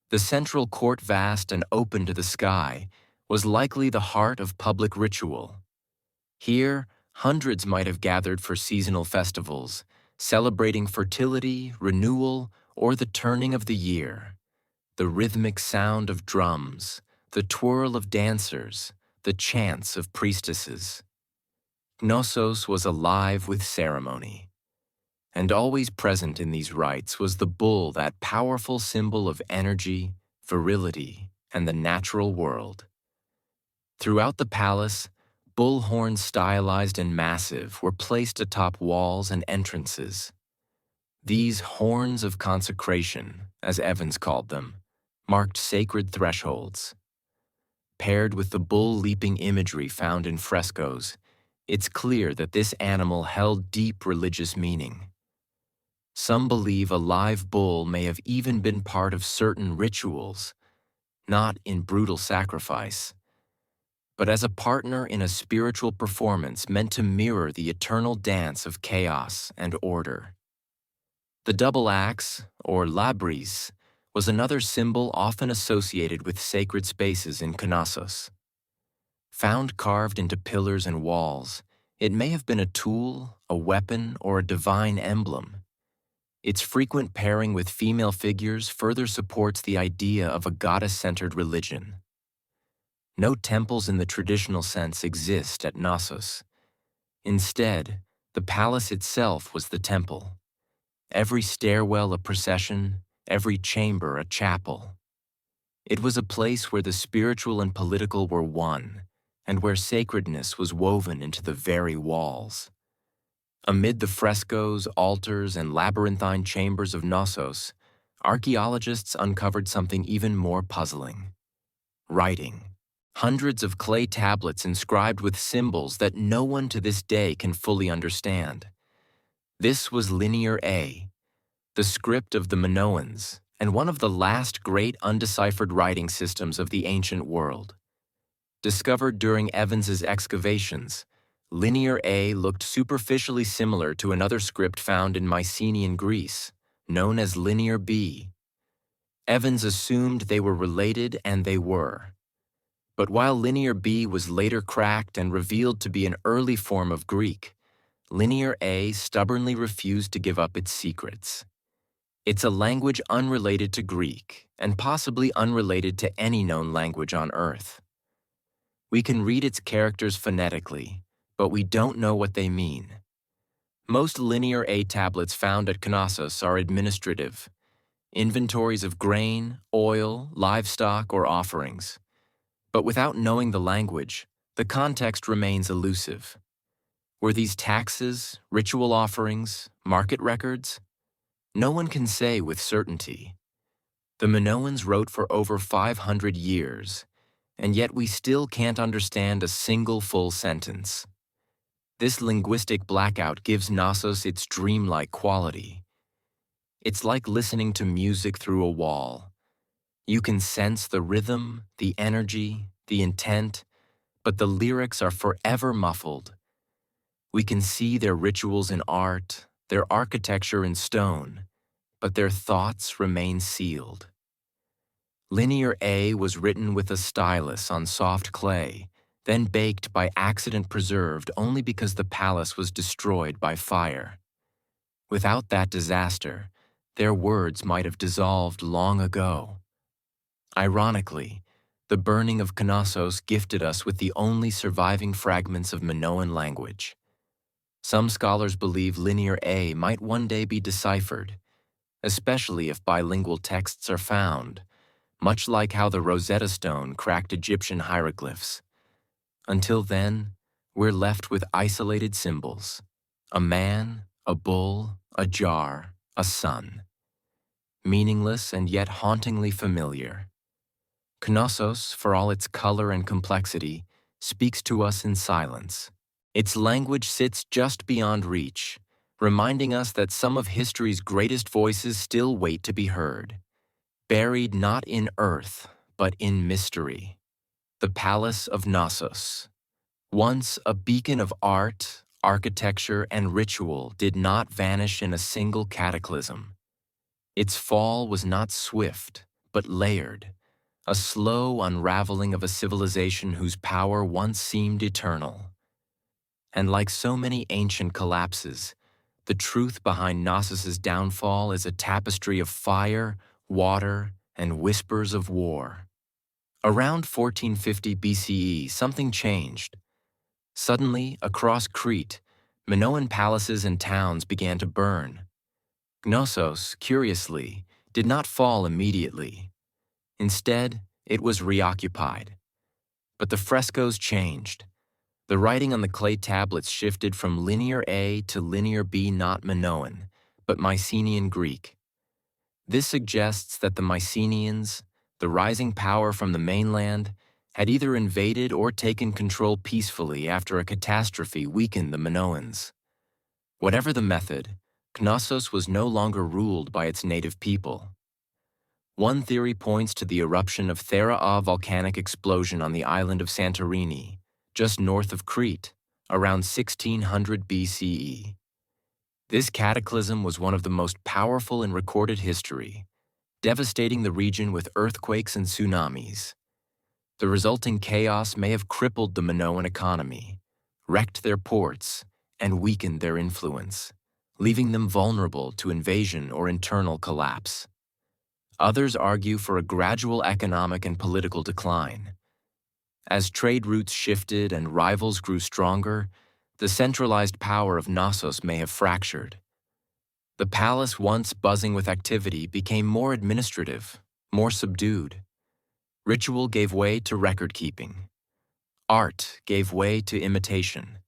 The central court, vast and open to the sky, was likely the heart of public ritual. Here, hundreds might have gathered for seasonal festivals, celebrating fertility, renewal, or the turning of the year. The rhythmic sound of drums, the twirl of dancers, the chants of priestesses. Knossos was alive with ceremony. And always present in these rites was the bull, that powerful symbol of energy, virility, and the natural world. Throughout the palace, bull horns, stylized and massive, were placed atop walls and entrances. These horns of consecration, as Evans called them, marked sacred thresholds. Paired with the bull-leaping imagery found in frescoes, it's clear that this animal held deep religious meaning. Some believe a live bull may have even been part of certain rituals, not in brutal sacrifice, but as a partner in a spiritual performance meant to mirror the eternal dance of chaos and order. The double axe, or labris, was another symbol often associated with sacred spaces in Knossos. Found carved into pillars and walls, it may have been a tool, a weapon, or a divine emblem. Its frequent pairing with female figures further supports the idea of a goddess-centered religion. No temples in the traditional sense exist at Knossos. Instead, the palace itself was the temple. Every stairwell a procession, every chamber a chapel. It was a place where the spiritual and political were one, and where sacredness was woven into the very walls. Amid the frescoes, altars, and labyrinthine chambers of Knossos, archaeologists uncovered something even more puzzling: writing. Hundreds of clay tablets inscribed with symbols that no one to this day can fully understand. This was Linear A, the script of the Minoans, and one of the last great undeciphered writing systems of the ancient world. Discovered during Evans's excavations, Linear A looked superficially similar to another script found in Mycenaean Greece, known as Linear B. Evans assumed they were related, and they were. But while Linear B was later cracked and revealed to be an early form of Greek, Linear A stubbornly refused to give up its secrets. It's a language unrelated to Greek, and possibly unrelated to any known language on Earth. We can read its characters phonetically, but we don't know what they mean. Most Linear A tablets found at Knossos are administrative, inventories of grain, oil, livestock, or offerings. But without knowing the language, the context remains elusive. Were these taxes, ritual offerings, market records? No one can say with certainty. The Minoans wrote for over 500 years, and yet we still can't understand a single full sentence. This linguistic blackout gives Knossos its dreamlike quality. It's like listening to music through a wall. You can sense the rhythm, the energy, the intent, but the lyrics are forever muffled. We can see their rituals in art, their architecture in stone, but their thoughts remain sealed. Linear A was written with a stylus on soft clay, then baked by accident preserved only because the palace was destroyed by fire. Without that disaster, their words might have dissolved long ago. Ironically, the burning of Knossos gifted us with the only surviving fragments of Minoan language. Some scholars believe Linear A might one day be deciphered, especially if bilingual texts are found, much like how the Rosetta Stone cracked Egyptian hieroglyphs. Until then, we're left with isolated symbols: a man, a bull, a jar, a sun. Meaningless and yet hauntingly familiar. Knossos, for all its color and complexity, speaks to us in silence. Its language sits just beyond reach, reminding us that some of history's greatest voices still wait to be heard. Buried not in earth, but in mystery. The Palace of Knossos. Once a beacon of art, architecture, and ritual, did not vanish in a single cataclysm. Its fall was not swift, but layered, a slow unraveling of a civilization whose power once seemed eternal. And like so many ancient collapses, the truth behind Knossos' downfall is a tapestry of fire, water, and whispers of war. Around 1450 BCE, something changed. Suddenly, across Crete, Minoan palaces and towns began to burn. Knossos, curiously, did not fall immediately. Instead, it was reoccupied. But the frescoes changed. The writing on the clay tablets shifted from Linear A to Linear B, not Minoan, but Mycenaean Greek. This suggests that the Mycenaeans, the rising power from the mainland, had either invaded or taken control peacefully after a catastrophe weakened the Minoans. Whatever the method, Knossos was no longer ruled by its native people. One theory points to the eruption of Thera volcanic explosion on the island of Santorini, just north of Crete, around 1600 BCE. This cataclysm was one of the most powerful in recorded history, devastating the region with earthquakes and tsunamis. The resulting chaos may have crippled the Minoan economy, wrecked their ports, and weakened their influence, leaving them vulnerable to invasion or internal collapse. Others argue for a gradual economic and political decline. As trade routes shifted and rivals grew stronger, the centralized power of Knossos may have fractured. The palace, once buzzing with activity, became more administrative, more subdued. Ritual gave way to record-keeping. Art gave way to imitation.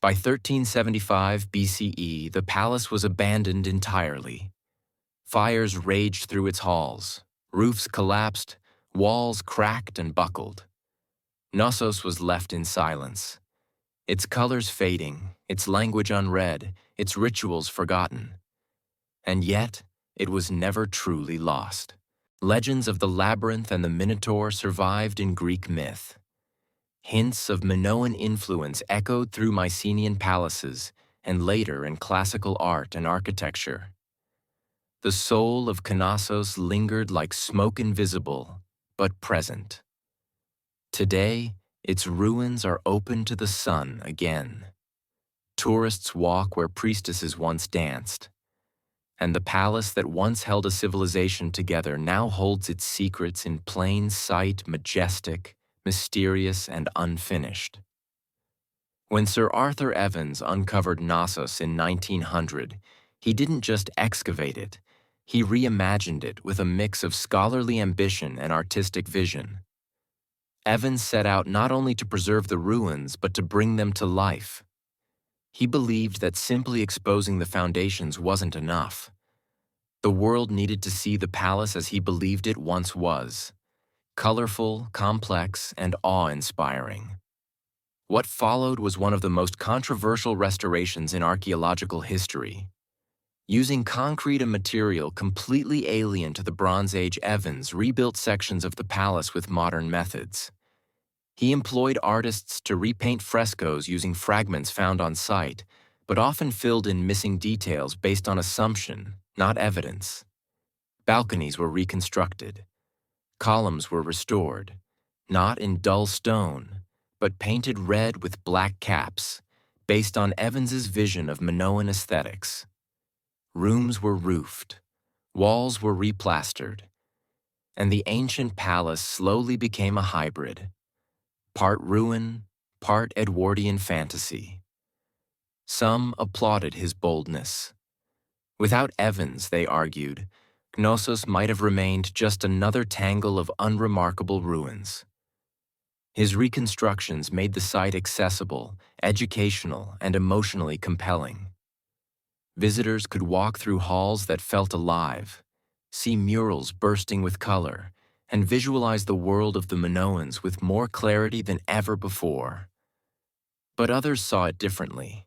By 1375 BCE, the palace was abandoned entirely. Fires raged through its halls, roofs collapsed, walls cracked and buckled. Knossos was left in silence, its colors fading, its language unread, its rituals forgotten. And yet, it was never truly lost. Legends of the labyrinth and the Minotaur survived in Greek myth. Hints of Minoan influence echoed through Mycenaean palaces and later in classical art and architecture. The soul of Knossos lingered like smoke, invisible, but present. Today, its ruins are open to the sun again. Tourists walk where priestesses once danced, and the palace that once held a civilization together now holds its secrets in plain sight, majestic, mysterious, and unfinished. When Sir Arthur Evans uncovered Knossos in 1900, he didn't just excavate it, he reimagined it with a mix of scholarly ambition and artistic vision. Evans set out not only to preserve the ruins, but to bring them to life. He believed that simply exposing the foundations wasn't enough. The world needed to see the palace as he believed it once was, colorful, complex, and awe-inspiring. What followed was one of the most controversial restorations in archaeological history. Using concrete, a material completely alien to the Bronze Age, Evans rebuilt sections of the palace with modern methods. He employed artists to repaint frescoes using fragments found on site, but often filled in missing details based on assumption, not evidence. Balconies were reconstructed. Columns were restored, not in dull stone, but painted red with black caps, based on Evans's vision of Minoan aesthetics. Rooms were roofed, walls were replastered, and the ancient palace slowly became a hybrid, part ruin, part Edwardian fantasy. Some applauded his boldness. Without Evans, they argued, Knossos might have remained just another tangle of unremarkable ruins. His reconstructions made the site accessible, educational, and emotionally compelling. Visitors could walk through halls that felt alive, see murals bursting with color, and visualize the world of the Minoans with more clarity than ever before. But others saw it differently.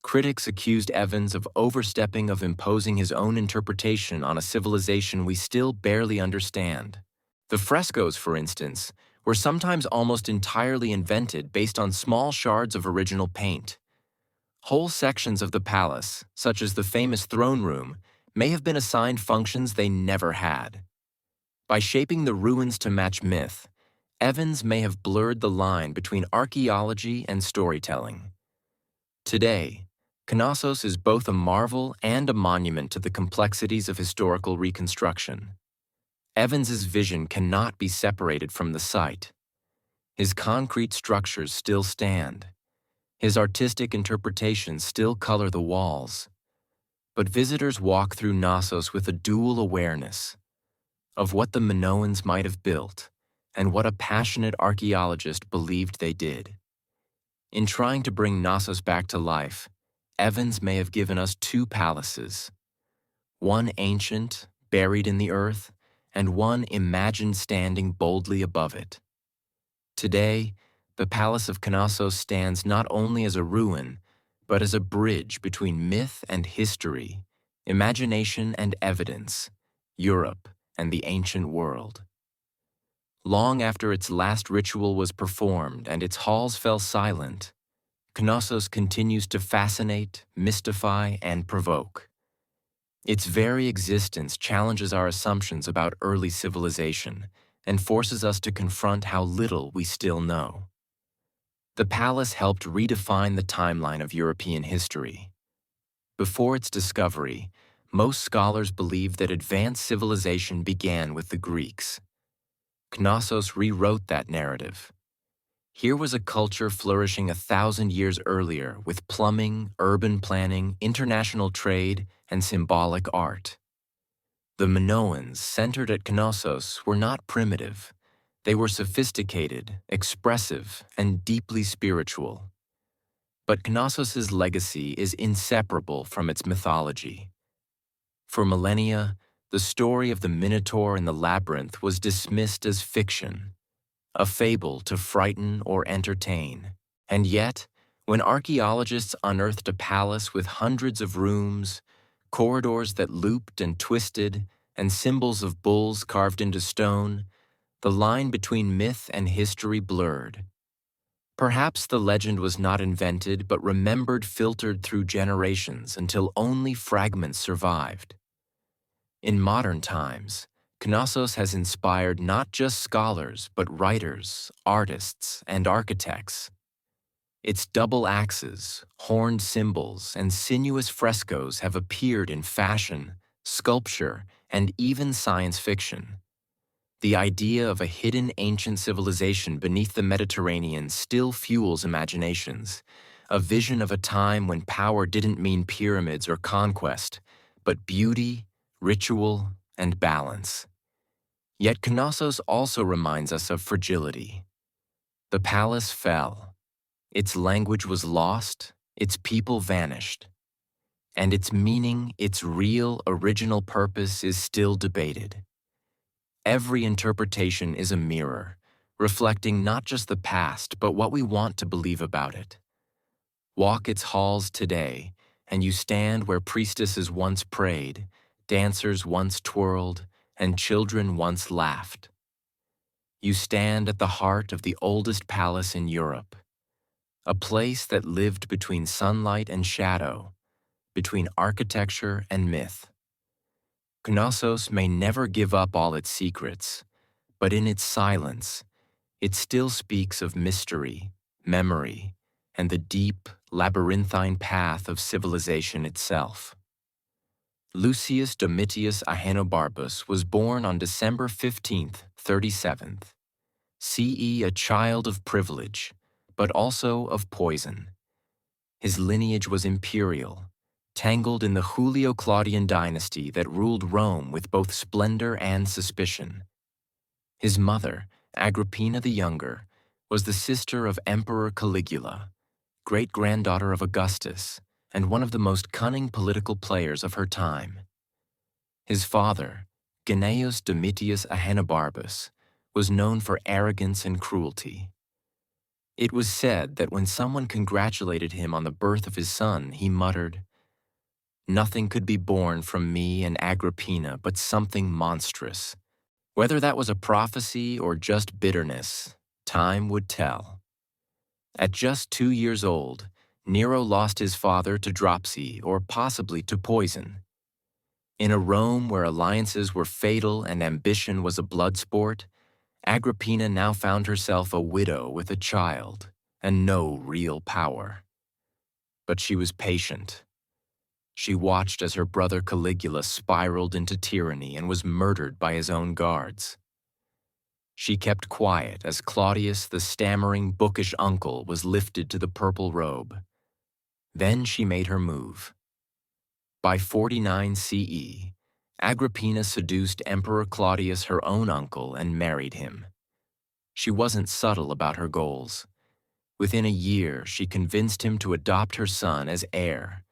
Critics accused Evans of overstepping, of imposing his own interpretation on a civilization we still barely understand. The frescoes, for instance, were sometimes almost entirely invented based on small shards of original paint. Whole sections of the palace, such as the famous throne room, may have been assigned functions they never had. By shaping the ruins to match myth, Evans may have blurred the line between archaeology and storytelling. Today, Knossos is both a marvel and a monument to the complexities of historical reconstruction. Evans's vision cannot be separated from the site. His concrete structures still stand. His artistic interpretations still color the walls. But visitors walk through Knossos with a dual awareness of what the Minoans might have built and what a passionate archaeologist believed they did. In trying to bring Knossos back to life, Evans may have given us two palaces, one ancient, buried in the earth, and one imagined standing boldly above it. Today, the Palace of Knossos stands not only as a ruin, but as a bridge between myth and history, imagination and evidence, Europe and the ancient world. Long after its last ritual was performed and its halls fell silent, Knossos continues to fascinate, mystify, and provoke. Its very existence challenges our assumptions about early civilization and forces us to confront how little we still know. The palace helped redefine the timeline of European history. Before its discovery, most scholars believed that advanced civilization began with the Greeks. Knossos rewrote that narrative. Here was a culture flourishing 1,000 years earlier with plumbing, urban planning, international trade, and symbolic art. The Minoans, centered at Knossos, were not primitive. They were sophisticated, expressive, and deeply spiritual. But Knossos' legacy is inseparable from its mythology. For millennia, the story of the Minotaur and the labyrinth was dismissed as fiction, a fable to frighten or entertain. And yet, when archaeologists unearthed a palace with hundreds of rooms, corridors that looped and twisted, and symbols of bulls carved into stone, the line between myth and history blurred. Perhaps the legend was not invented but remembered, filtered through generations until only fragments survived. In modern times, Knossos has inspired not just scholars but writers, artists, and architects. Its double axes, horned symbols, and sinuous frescoes have appeared in fashion, sculpture, and even science fiction. The idea of a hidden ancient civilization beneath the Mediterranean still fuels imaginations, a vision of a time when power didn't mean pyramids or conquest, but beauty, ritual, and balance. Yet Knossos also reminds us of fragility. The palace fell. Its language was lost, its people vanished. And its meaning, its real, original purpose is still debated. Every interpretation is a mirror, reflecting not just the past, but what we want to believe about it. Walk its halls today, and you stand where priestesses once prayed, dancers once twirled, and children once laughed. You stand at the heart of the oldest palace in Europe, a place that lived between sunlight and shadow, between architecture and myth. Knossos may never give up all its secrets, but in its silence, it still speaks of mystery, memory, and the deep, labyrinthine path of civilization itself. Lucius Domitius Ahenobarbus was born on December 15th, 37th, CE, a child of privilege, but also of poison. His lineage was imperial, tangled in the Julio-Claudian dynasty that ruled Rome with both splendor and suspicion. His mother, Agrippina the Younger, was the sister of Emperor Caligula, great-granddaughter of Augustus, and one of the most cunning political players of her time. His father, Gnaeus Domitius Ahenobarbus, was known for arrogance and cruelty. It was said that when someone congratulated him on the birth of his son, he muttered, "Nothing could be born from me and Agrippina but something monstrous." Whether that was a prophecy or just bitterness, time would tell. At just 2 years old, Nero lost his father to dropsy or possibly to poison. In a Rome where alliances were fatal and ambition was a blood sport, Agrippina now found herself a widow with a child and no real power. But she was patient. She watched as her brother Caligula spiraled into tyranny and was murdered by his own guards. She kept quiet as Claudius, the stammering, bookish uncle, was lifted to the purple robe. Then she made her move. By 49 CE, Agrippina seduced Emperor Claudius, her own uncle, and married him. She wasn't subtle about her goals. Within a year, she convinced him to adopt her son as heir,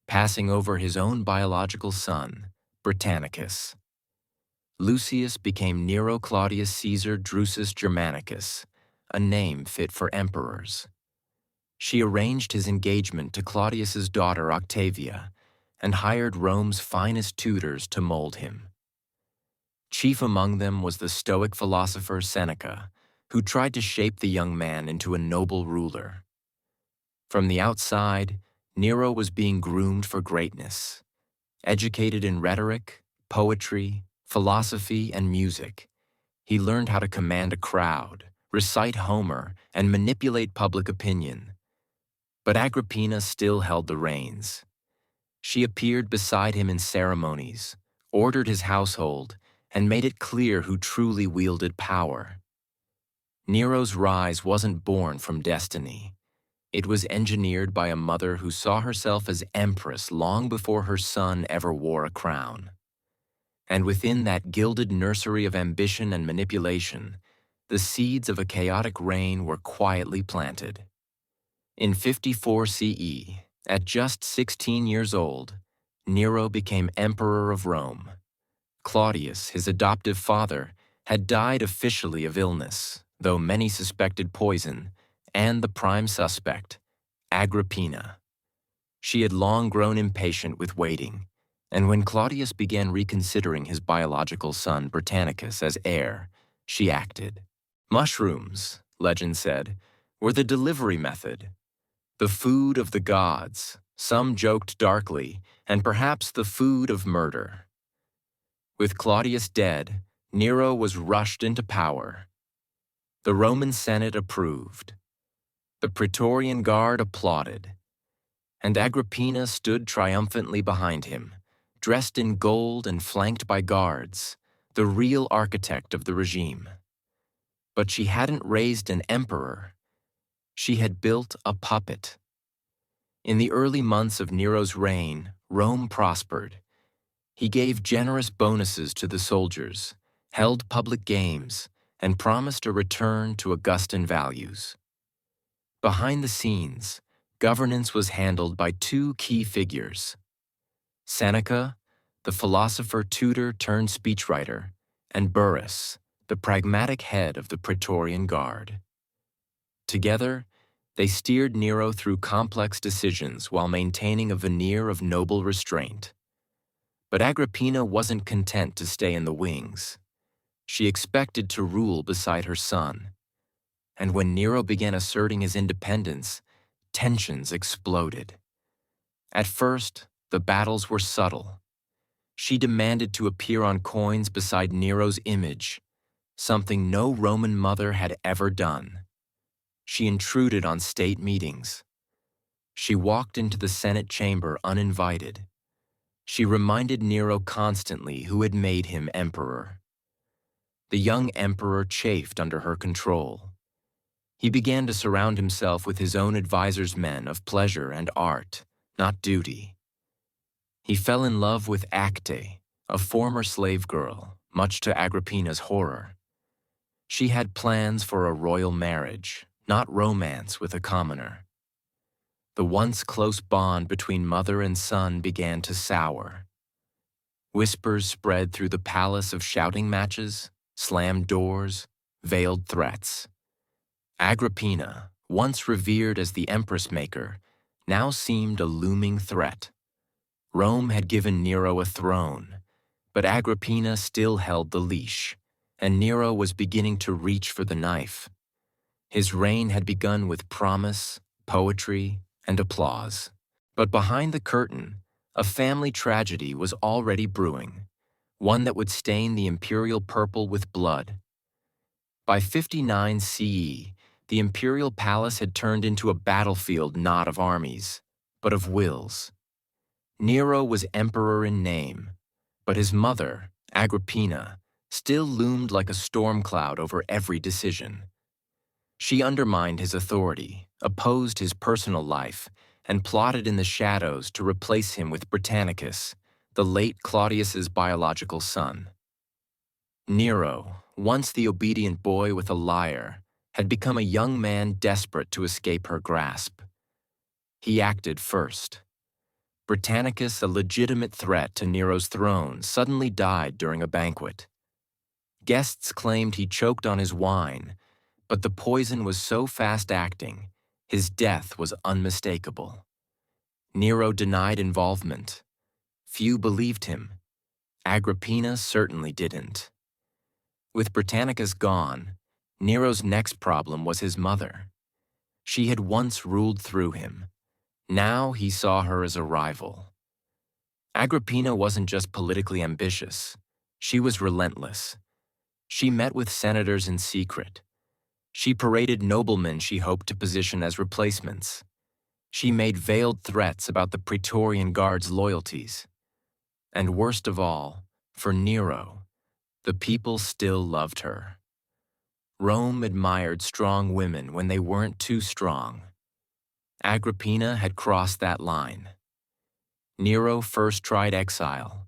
passing over his own biological son, Britannicus. Lucius became Nero Claudius Caesar Drusus Germanicus, a name fit for emperors. She arranged his engagement to Claudius's daughter Octavia and hired Rome's finest tutors to mold him. Chief among them was the Stoic philosopher Seneca, who tried to shape the young man into a noble ruler. From the outside, Nero was being groomed for greatness. Educated in rhetoric, poetry, philosophy, and music, he learned how to command a crowd, recite Homer, and manipulate public opinion. But Agrippina still held the reins. She appeared beside him in ceremonies, ordered his household, and made it clear who truly wielded power. Nero's rise wasn't born from destiny. It was engineered by a mother who saw herself as empress long before her son ever wore a crown. And within that gilded nursery of ambition and manipulation, the seeds of a chaotic reign were quietly planted. In 54 CE, at just 16 years old, Nero became emperor of Rome. Claudius, his adoptive father, had died officially of illness, though many suspected poison, and the prime suspect, Agrippina. She had long grown impatient with waiting, and when Claudius began reconsidering his biological son Britannicus as heir, she acted. Mushrooms, legend said, were the delivery method. The food of the gods, some joked darkly, and perhaps the food of murder. With Claudius dead, Nero was rushed into power. The Roman Senate approved. The Praetorian Guard applauded. And Agrippina stood triumphantly behind him, dressed in gold and flanked by guards, the real architect of the regime. But she hadn't raised an emperor. She had built a puppet. In the early months of Nero's reign, Rome prospered. He gave generous bonuses to the soldiers, held public games, and promised a return to Augustan values. Behind the scenes, governance was handled by two key figures: Seneca, the philosopher tutor turned speechwriter, and Burrus, the pragmatic head of the Praetorian Guard. Together, they steered Nero through complex decisions while maintaining a veneer of noble restraint. But Agrippina wasn't content to stay in the wings. She expected to rule beside her son. And when Nero began asserting his independence, tensions exploded. At first, the battles were subtle. She demanded to appear on coins beside Nero's image, something no Roman mother had ever done. She intruded on state meetings. She walked into the Senate chamber uninvited. She reminded Nero constantly who had made him emperor. The young emperor chafed under her control. He began to surround himself with his own advisors' men of pleasure and art, not duty. He fell in love with Acte, a former slave girl, much to Agrippina's horror. She had plans for a royal marriage, not romance with a commoner. The once close bond between mother and son began to sour. Whispers spread through the palace of shouting matches, slammed doors, veiled threats. Agrippina, once revered as the empress maker, now seemed a looming threat. Rome had given Nero a throne, but Agrippina still held the leash, and Nero was beginning to reach for the knife. His reign had begun with promise, poetry, and applause. But behind the curtain, A family tragedy was already brewing, one that would stain the imperial purple with blood. By 59 CE, the imperial palace had turned into a battlefield not of armies, but of wills. Nero was emperor in name, but his mother, Agrippina, still loomed like a storm cloud over every decision. She undermined his authority, opposed his personal life, and plotted in the shadows to replace him with Britannicus, the late Claudius's biological son. Nero, once the obedient boy with a lyre, had become a young man desperate to escape her grasp. He acted first. Britannicus, a legitimate threat to Nero's throne, suddenly died during a banquet. Guests claimed he choked on his wine, but the poison was so fast-acting, his death was unmistakable. Nero denied involvement. Few believed him. Agrippina certainly didn't. With Britannicus gone, Nero's next problem was his mother. She had once ruled through him. Now he saw her as a rival. Agrippina wasn't just politically ambitious. She was relentless. She met with senators in secret. She paraded noblemen she hoped to position as replacements. She made veiled threats about the Praetorian Guard's loyalties. And worst of all, for Nero, the people still loved her. Rome admired strong women when they weren't too strong. Agrippina had crossed that line. Nero first tried exile.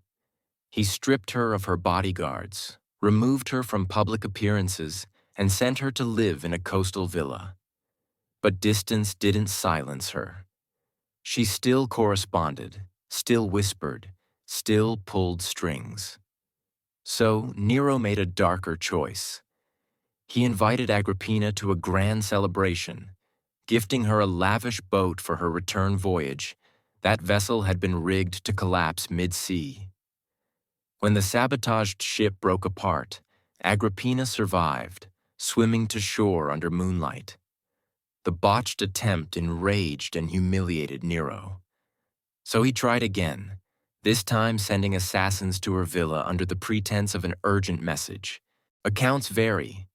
He stripped her of her bodyguards, removed her from public appearances, and sent her to live in a coastal villa. But distance didn't silence her. She still corresponded, still whispered, still pulled strings. So Nero made a darker choice. He invited Agrippina to a grand celebration, gifting her a lavish boat for her return voyage. That vessel had been rigged to collapse mid-sea. When the sabotaged ship broke apart, Agrippina survived, swimming to shore under moonlight. The botched attempt enraged and humiliated Nero. So he tried again, this time sending assassins to her villa under the pretense of an urgent message. Accounts vary,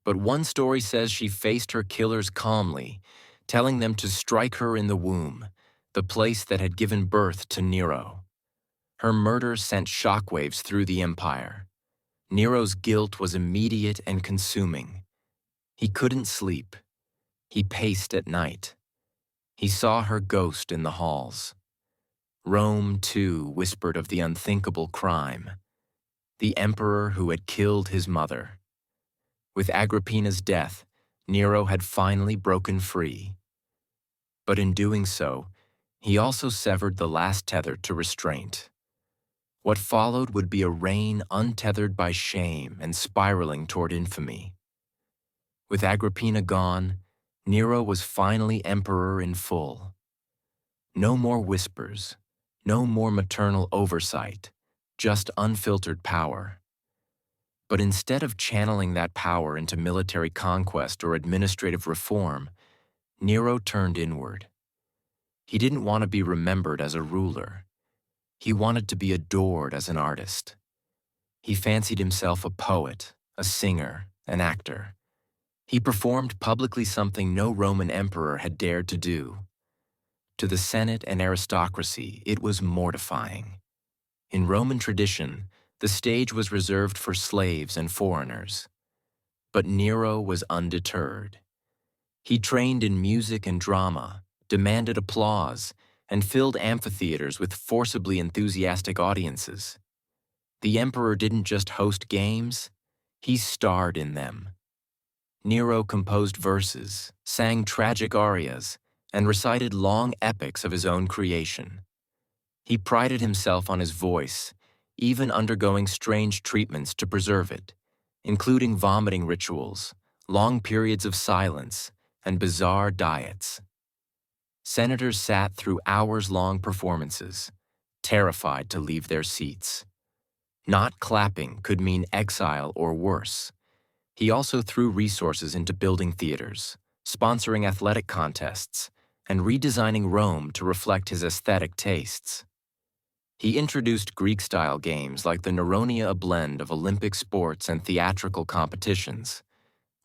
but one story says she faced her killers calmly, telling them to strike her in the womb, the place that had given birth to Nero. Her murder sent shockwaves through the empire. Nero's guilt was immediate and consuming. He couldn't sleep. He paced at night. He saw her ghost in the halls. Rome, too, whispered of the unthinkable crime, the emperor who had killed his mother. With Agrippina's death, Nero had finally broken free. But in doing so, he also severed the last tether to restraint. What followed would be a reign untethered by shame and spiraling toward infamy. With Agrippina gone, Nero was finally emperor in full. No more whispers, no more maternal oversight, just unfiltered power. But instead of channeling that power into military conquest or administrative reform, Nero turned inward. He didn't want to be remembered as a ruler. He wanted to be adored as an artist. He fancied himself a poet, a singer, an actor. He performed publicly something no Roman emperor had dared to do. To the Senate and aristocracy, it was mortifying. In Roman tradition, the stage was reserved for slaves and foreigners. But Nero was undeterred. He trained in music and drama, demanded applause, and filled amphitheaters with forcibly enthusiastic audiences. The emperor didn't just host games, he starred in them. Nero composed verses, sang tragic arias, and recited long epics of his own creation. He prided himself on his voice, even undergoing strange treatments to preserve it, including vomiting rituals, long periods of silence, and bizarre diets. Senators sat through hours-long performances, terrified to leave their seats. Not clapping could mean exile or worse. He also threw resources into building theaters, sponsoring athletic contests, and redesigning Rome to reflect his aesthetic tastes. He introduced Greek-style games like the Neronia, a blend of Olympic sports and theatrical competitions,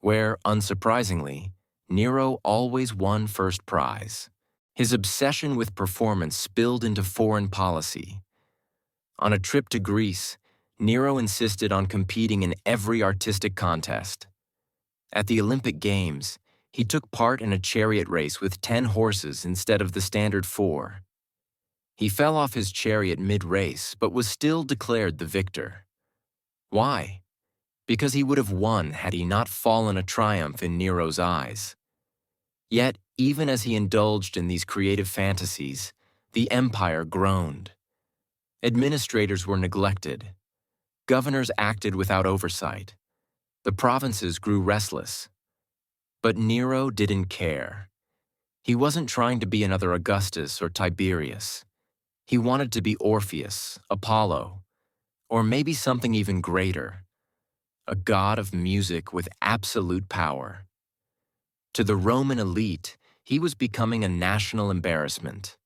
where, unsurprisingly, Nero always won first prize. His obsession with performance spilled into foreign policy. On a trip to Greece, Nero insisted on competing in every artistic contest. At the Olympic Games, he took part in a chariot race with 10 horses instead of the standard 4. He fell off his chariot mid-race, but was still declared the victor. Why? Because he would have won had he not fallen a triumph in Nero's eyes. Yet, even as he indulged in these creative fantasies, the empire groaned. Administrators were neglected. Governors acted without oversight. The provinces grew restless. But Nero didn't care. He wasn't trying to be another Augustus or Tiberius. He wanted to be Orpheus, Apollo, or maybe something even greater, a god of music with absolute power. To the Roman elite, he was becoming a national embarrassment.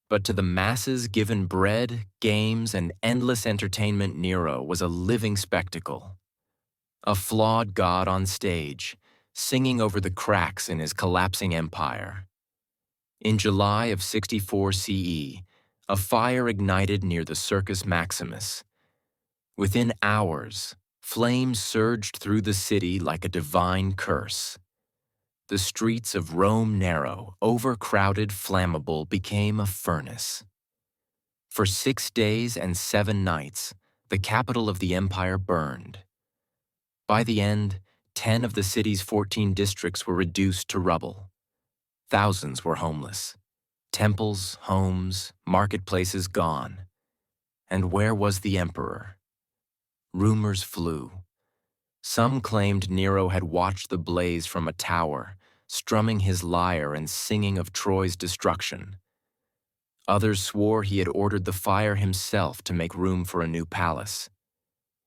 But to the masses given bread, games, and endless entertainment, Nero was a living spectacle. A flawed god on stage, singing over the cracks in his collapsing empire. In July of 64 CE, a fire ignited near the Circus Maximus. Within hours, flames surged through the city like a divine curse. The streets of Rome, narrow, overcrowded, flammable, became a furnace. For 6 days and 7 nights, the capital of the empire burned. By the end, 10 of the city's 14 districts were reduced to rubble. Thousands were homeless. Temples, homes, marketplaces gone. And where was the emperor? Rumors flew. Some claimed Nero had watched the blaze from a tower, strumming his lyre and singing of Troy's destruction. Others swore he had ordered the fire himself to make room for a new palace.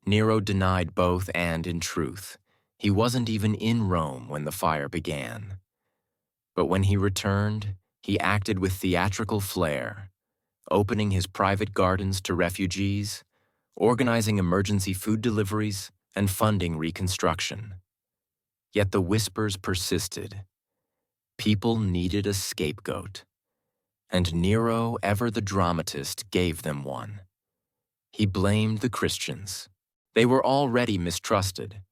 Nero denied both, and, in truth, he wasn't even in Rome when the fire began. But when he returned, he acted with theatrical flair, opening his private gardens to refugees, organizing emergency food deliveries, and funding reconstruction. Yet the whispers persisted. People needed a scapegoat. And Nero, ever the dramatist, gave them one. He blamed the Christians. They were already mistrusted.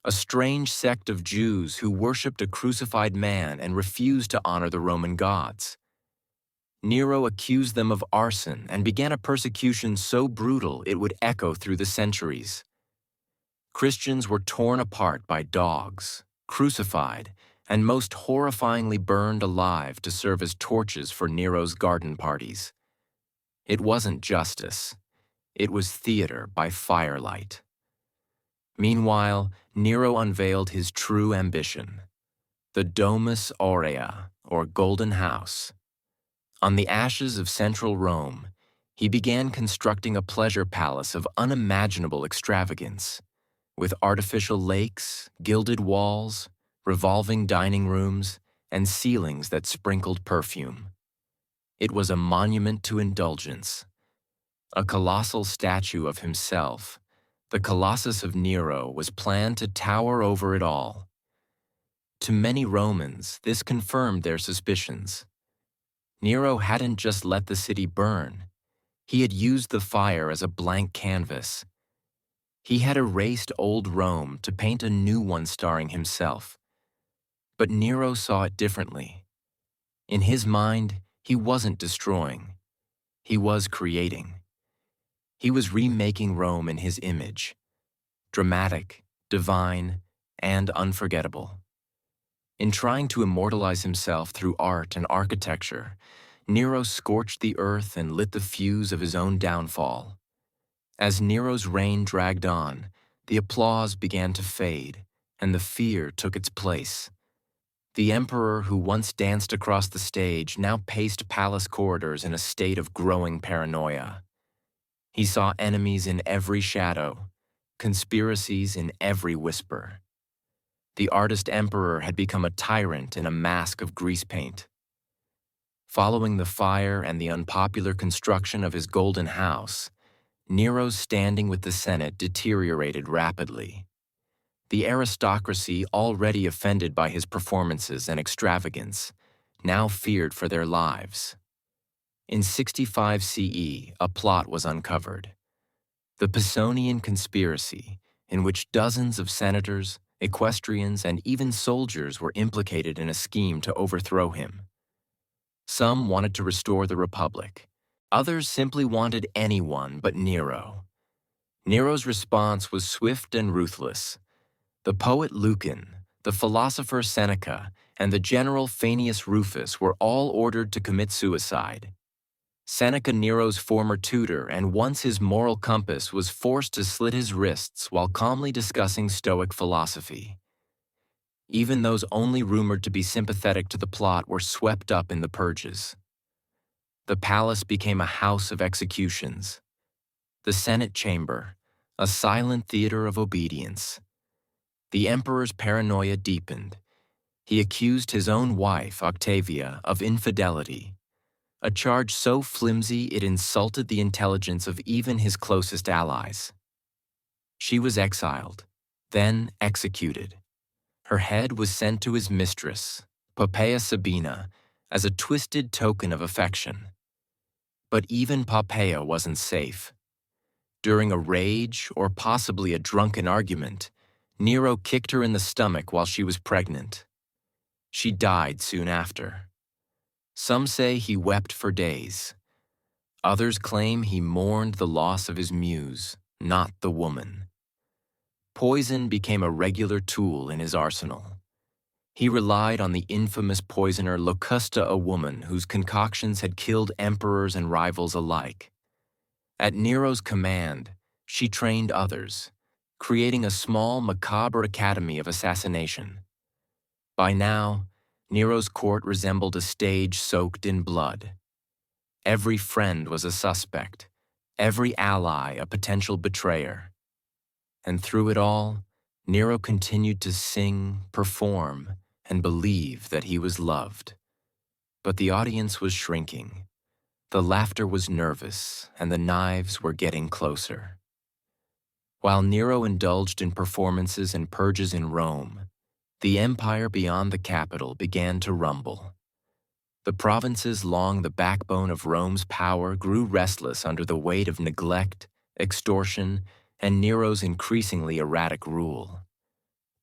A strange sect of Jews who worshipped a crucified man and refused to honor the Roman gods. Nero accused them of arson and began a persecution so brutal it would echo through the centuries. Christians were torn apart by dogs, crucified, and most horrifyingly burned alive to serve as torches for Nero's garden parties. It wasn't justice. It was theater by firelight. Meanwhile, Nero unveiled his true ambition, the Domus Aurea, or Golden House. On the ashes of central Rome, he began constructing a pleasure palace of unimaginable extravagance, with artificial lakes, gilded walls, revolving dining rooms, and ceilings that sprinkled perfume. It was a monument to indulgence. A colossal statue of himself, the Colossus of Nero, was planned to tower over it all. To many Romans, this confirmed their suspicions. Nero hadn't just let the city burn. He had used the fire as a blank canvas. He had erased old Rome to paint a new one starring himself. But Nero saw it differently. In his mind, he wasn't destroying. He was creating. He was remaking Rome in his image, dramatic, divine, and unforgettable. In trying to immortalize himself through art and architecture, Nero scorched the earth and lit the fuse of his own downfall. As Nero's reign dragged on, the applause began to fade, and the fear took its place. The emperor who once danced across the stage now paced palace corridors in a state of growing paranoia. He saw enemies in every shadow, conspiracies in every whisper. The artist emperor had become a tyrant in a mask of grease paint. Following the fire and the unpopular construction of his golden house, Nero's standing with the Senate deteriorated rapidly. The aristocracy, already offended by his performances and extravagance, now feared for their lives. In 65 CE, a plot was uncovered. The Pisonian conspiracy, in which dozens of senators, equestrians, and even soldiers were implicated in a scheme to overthrow him. Some wanted to restore the Republic. Others simply wanted anyone but Nero. Nero's response was swift and ruthless. The poet Lucan, the philosopher Seneca, and the general Faenius Rufus were all ordered to commit suicide. Seneca, Nero's former tutor and once his moral compass, was forced to slit his wrists while calmly discussing Stoic philosophy. Even those only rumored to be sympathetic to the plot were swept up in the purges. The palace became a house of executions. The Senate chamber, a silent theater of obedience. The emperor's paranoia deepened. He accused his own wife, Octavia, of infidelity, a charge so flimsy it insulted the intelligence of even his closest allies. She was exiled, then executed. Her head was sent to his mistress, Poppaea Sabina, as a twisted token of affection. But even Poppaea wasn't safe. During a rage or possibly a drunken argument, Nero kicked her in the stomach while she was pregnant. She died soon after. Some say he wept for days. Others claim he mourned the loss of his muse, not the woman. Poison became a regular tool in his arsenal. He relied on the infamous poisoner Locusta, a woman whose concoctions had killed emperors and rivals alike. At Nero's command, she trained others, creating a small, macabre academy of assassination. By now, Nero's court resembled a stage soaked in blood. Every friend was a suspect, every ally a potential betrayer. And through it all, Nero continued to sing, perform, and believe that he was loved. But the audience was shrinking. The laughter was nervous, and the knives were getting closer. While Nero indulged in performances and purges in Rome, the empire beyond the capital began to rumble. The provinces along the backbone of Rome's power grew restless under the weight of neglect, extortion, and Nero's increasingly erratic rule.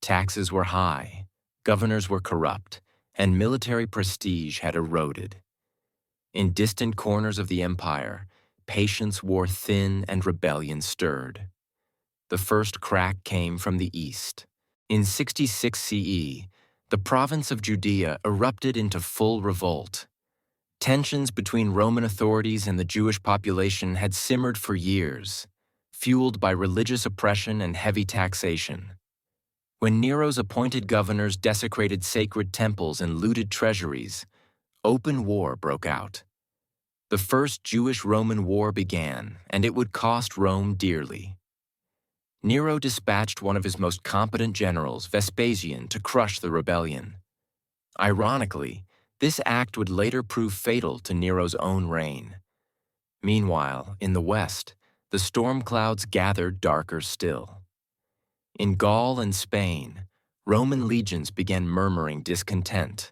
Taxes were high, governors were corrupt, and military prestige had eroded. In distant corners of the empire, patience wore thin and rebellion stirred. The first crack came from the east. In 66 CE, the province of Judea erupted into full revolt. Tensions between Roman authorities and the Jewish population had simmered for years, fueled by religious oppression and heavy taxation. When Nero's appointed governors desecrated sacred temples and looted treasuries, open war broke out. The First Jewish-Roman War began, and it would cost Rome dearly. Nero dispatched one of his most competent generals, Vespasian, to crush the rebellion. Ironically, this act would later prove fatal to Nero's own reign. Meanwhile, in the west, the storm clouds gathered darker still. In Gaul and Spain, Roman legions began murmuring discontent.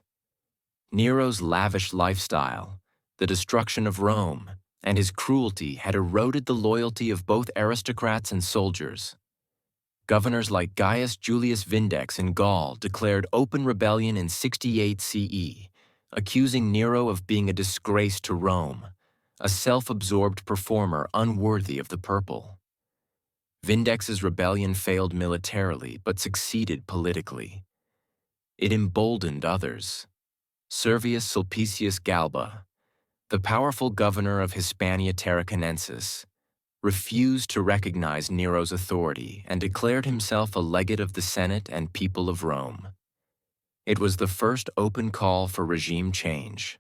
Nero's lavish lifestyle, the destruction of Rome, and his cruelty had eroded the loyalty of both aristocrats and soldiers. Governors like Gaius Julius Vindex in Gaul declared open rebellion in 68 CE, accusing Nero of being a disgrace to Rome, a self-absorbed performer unworthy of the purple. Vindex's rebellion failed militarily but succeeded politically. It emboldened others. Servius Sulpicius Galba, the powerful governor of Hispania Tarraconensis, refused to recognize Nero's authority and declared himself a legate of the Senate and people of Rome. It was the first open call for regime change.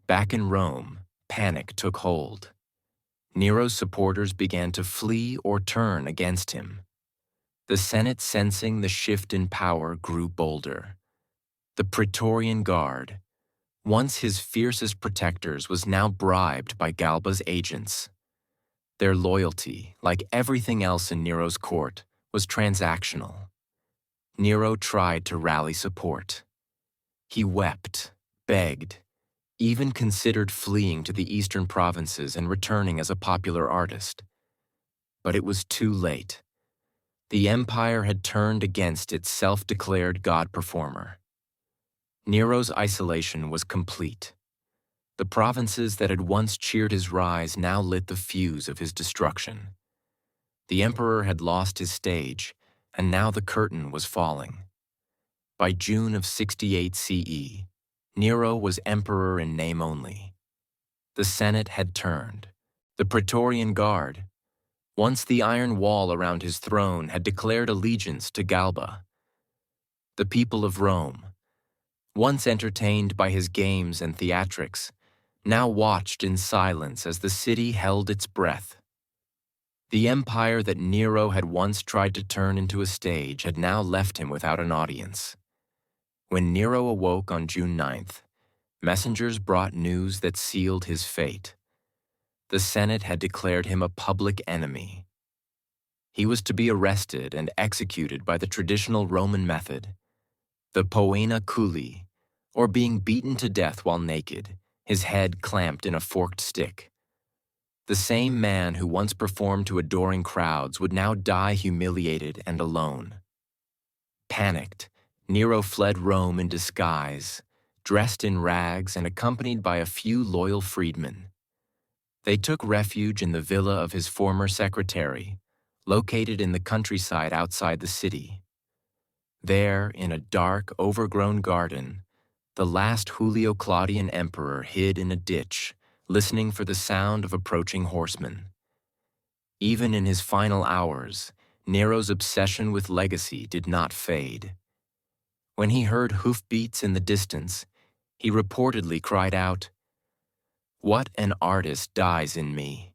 Back in Rome, panic took hold. Nero's supporters began to flee or turn against him. The Senate, sensing the shift in power, grew bolder. The Praetorian Guard, Once his fiercest protectors was now bribed by Galba's agents. Their loyalty, like everything else in Nero's court, was transactional. Nero tried to rally support. He wept, begged, even considered fleeing to the eastern provinces and returning as a popular artist. But it was too late. The empire had turned against its self-declared god performer. Nero's isolation was complete. The provinces that had once cheered his rise now lit the fuse of his destruction. The emperor had lost his stage, and now the curtain was falling. By June of 68 CE, Nero was emperor in name only. The Senate had turned. The Praetorian Guard, once the iron wall around his throne, had declared allegiance to Galba. The people of Rome, once entertained by his games and theatrics, now watched in silence as the city held its breath. The empire that Nero had once tried to turn into a stage had now left him without an audience. When Nero awoke on June 9th, messengers brought news that sealed his fate. The Senate had declared him a public enemy. He was to be arrested and executed by the traditional Roman method, the poena culi, or being beaten to death while naked, his head clamped in a forked stick. The same man who once performed to adoring crowds would now die humiliated and alone. Panicked, Nero fled Rome in disguise, dressed in rags and accompanied by a few loyal freedmen. They took refuge in the villa of his former secretary, located in the countryside outside the city. There, in a dark, overgrown garden, the last Julio Claudian emperor hid in a ditch, listening for the sound of approaching horsemen. Even in his final hours, Nero's obsession with legacy did not fade. When he heard hoofbeats in the distance, he reportedly cried out, "What an artist dies in me."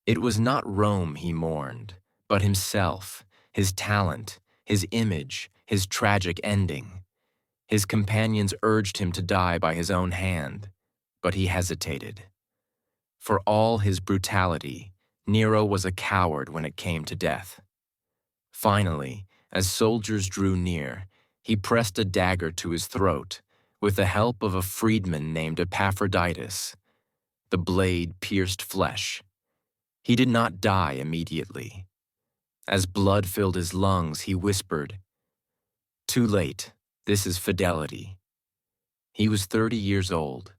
It was not Rome he mourned, but himself, his talent, his image, his tragic ending. His companions urged him to die by his own hand, but he hesitated. For all his brutality, Nero was a coward when it came to death. Finally, as soldiers drew near, he pressed a dagger to his throat, with the help of a freedman named Epaphroditus. The blade pierced flesh. He did not die immediately. As blood filled his lungs, he whispered, "Too late, this is fidelity." He was 30 years old.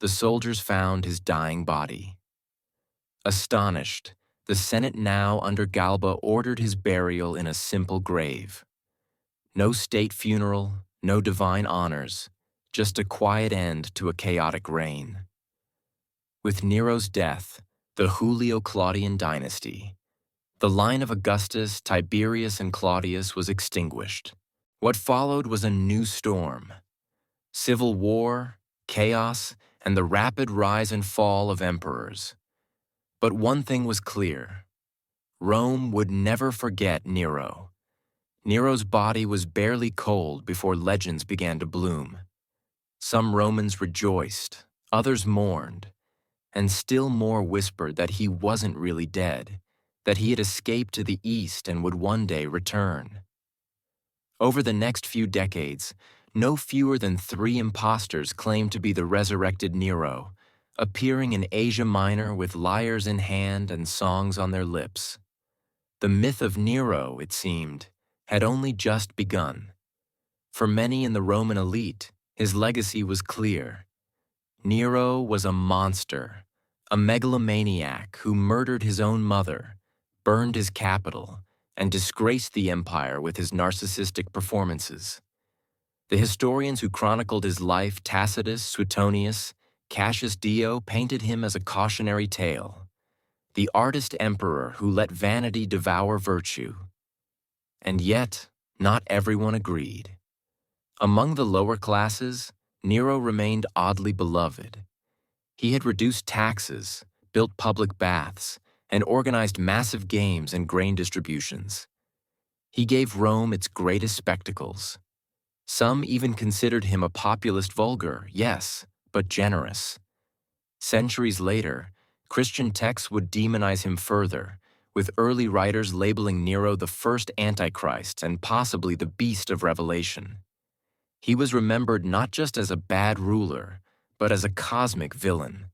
The soldiers found his dying body. Astonished, the Senate now under Galba ordered his burial in a simple grave. No state funeral, no divine honors, just a quiet end to a chaotic reign. With Nero's death, the Julio Claudian dynasty, the line of Augustus, Tiberius, and Claudius was extinguished. What followed was a new storm: civil war, chaos, and the rapid rise and fall of emperors. But one thing was clear: Rome would never forget Nero. Nero's body was barely cold before legends began to bloom. Some Romans rejoiced, others mourned, and still more whispered that he wasn't really dead, that he had escaped to the east and would one day return. Over the next few decades, no fewer than 3 impostors claimed to be the resurrected Nero, appearing in Asia Minor with lyres in hand and songs on their lips. The myth of Nero, it seemed, had only just begun. For many in the Roman elite, his legacy was clear. Nero was a monster, a megalomaniac who murdered his own mother, burned his capital, and disgraced the empire with his narcissistic performances. The historians who chronicled his life, Tacitus, Suetonius, Cassius Dio, painted him as a cautionary tale, the artist emperor who let vanity devour virtue. And yet, not everyone agreed. Among the lower classes, Nero remained oddly beloved. He had reduced taxes, built public baths, and organized massive games and grain distributions. He gave Rome its greatest spectacles. Some even considered him a populist vulgar, yes, but generous. Centuries later, Christian texts would demonize him further, with early writers labeling Nero the first Antichrist and possibly the beast of Revelation. He was remembered not just as a bad ruler, but as a cosmic villain.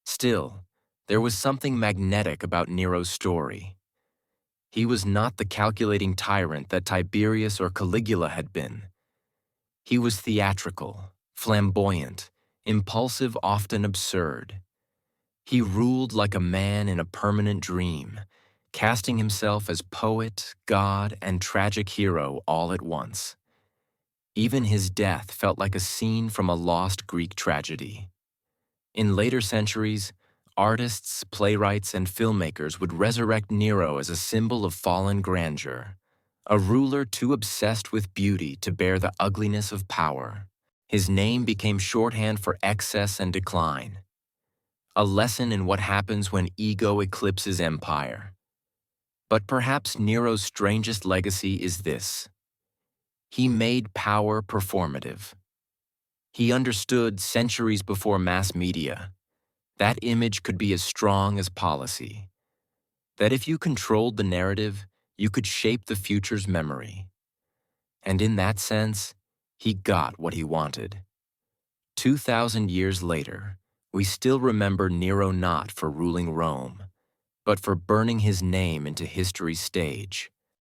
Still, there was something magnetic about Nero's story. He was not the calculating tyrant that Tiberius or Caligula had been. He was theatrical, flamboyant, impulsive, often absurd. He ruled like a man in a permanent dream, casting himself as poet, god, and tragic hero all at once. Even his death felt like a scene from a lost Greek tragedy. In later centuries, artists, playwrights, and filmmakers would resurrect Nero as a symbol of fallen grandeur, a ruler too obsessed with beauty to bear the ugliness of power. His name became shorthand for excess and decline, a lesson in what happens when ego eclipses empire. But perhaps Nero's strangest legacy is this: he made power performative. He understood centuries before mass media that image could be as strong as policy, that if you controlled the narrative, you could shape the future's memory. And in that sense, he got what he wanted. 2,000 years later, we still remember Nero not for ruling Rome, but for burning his name into history's stage.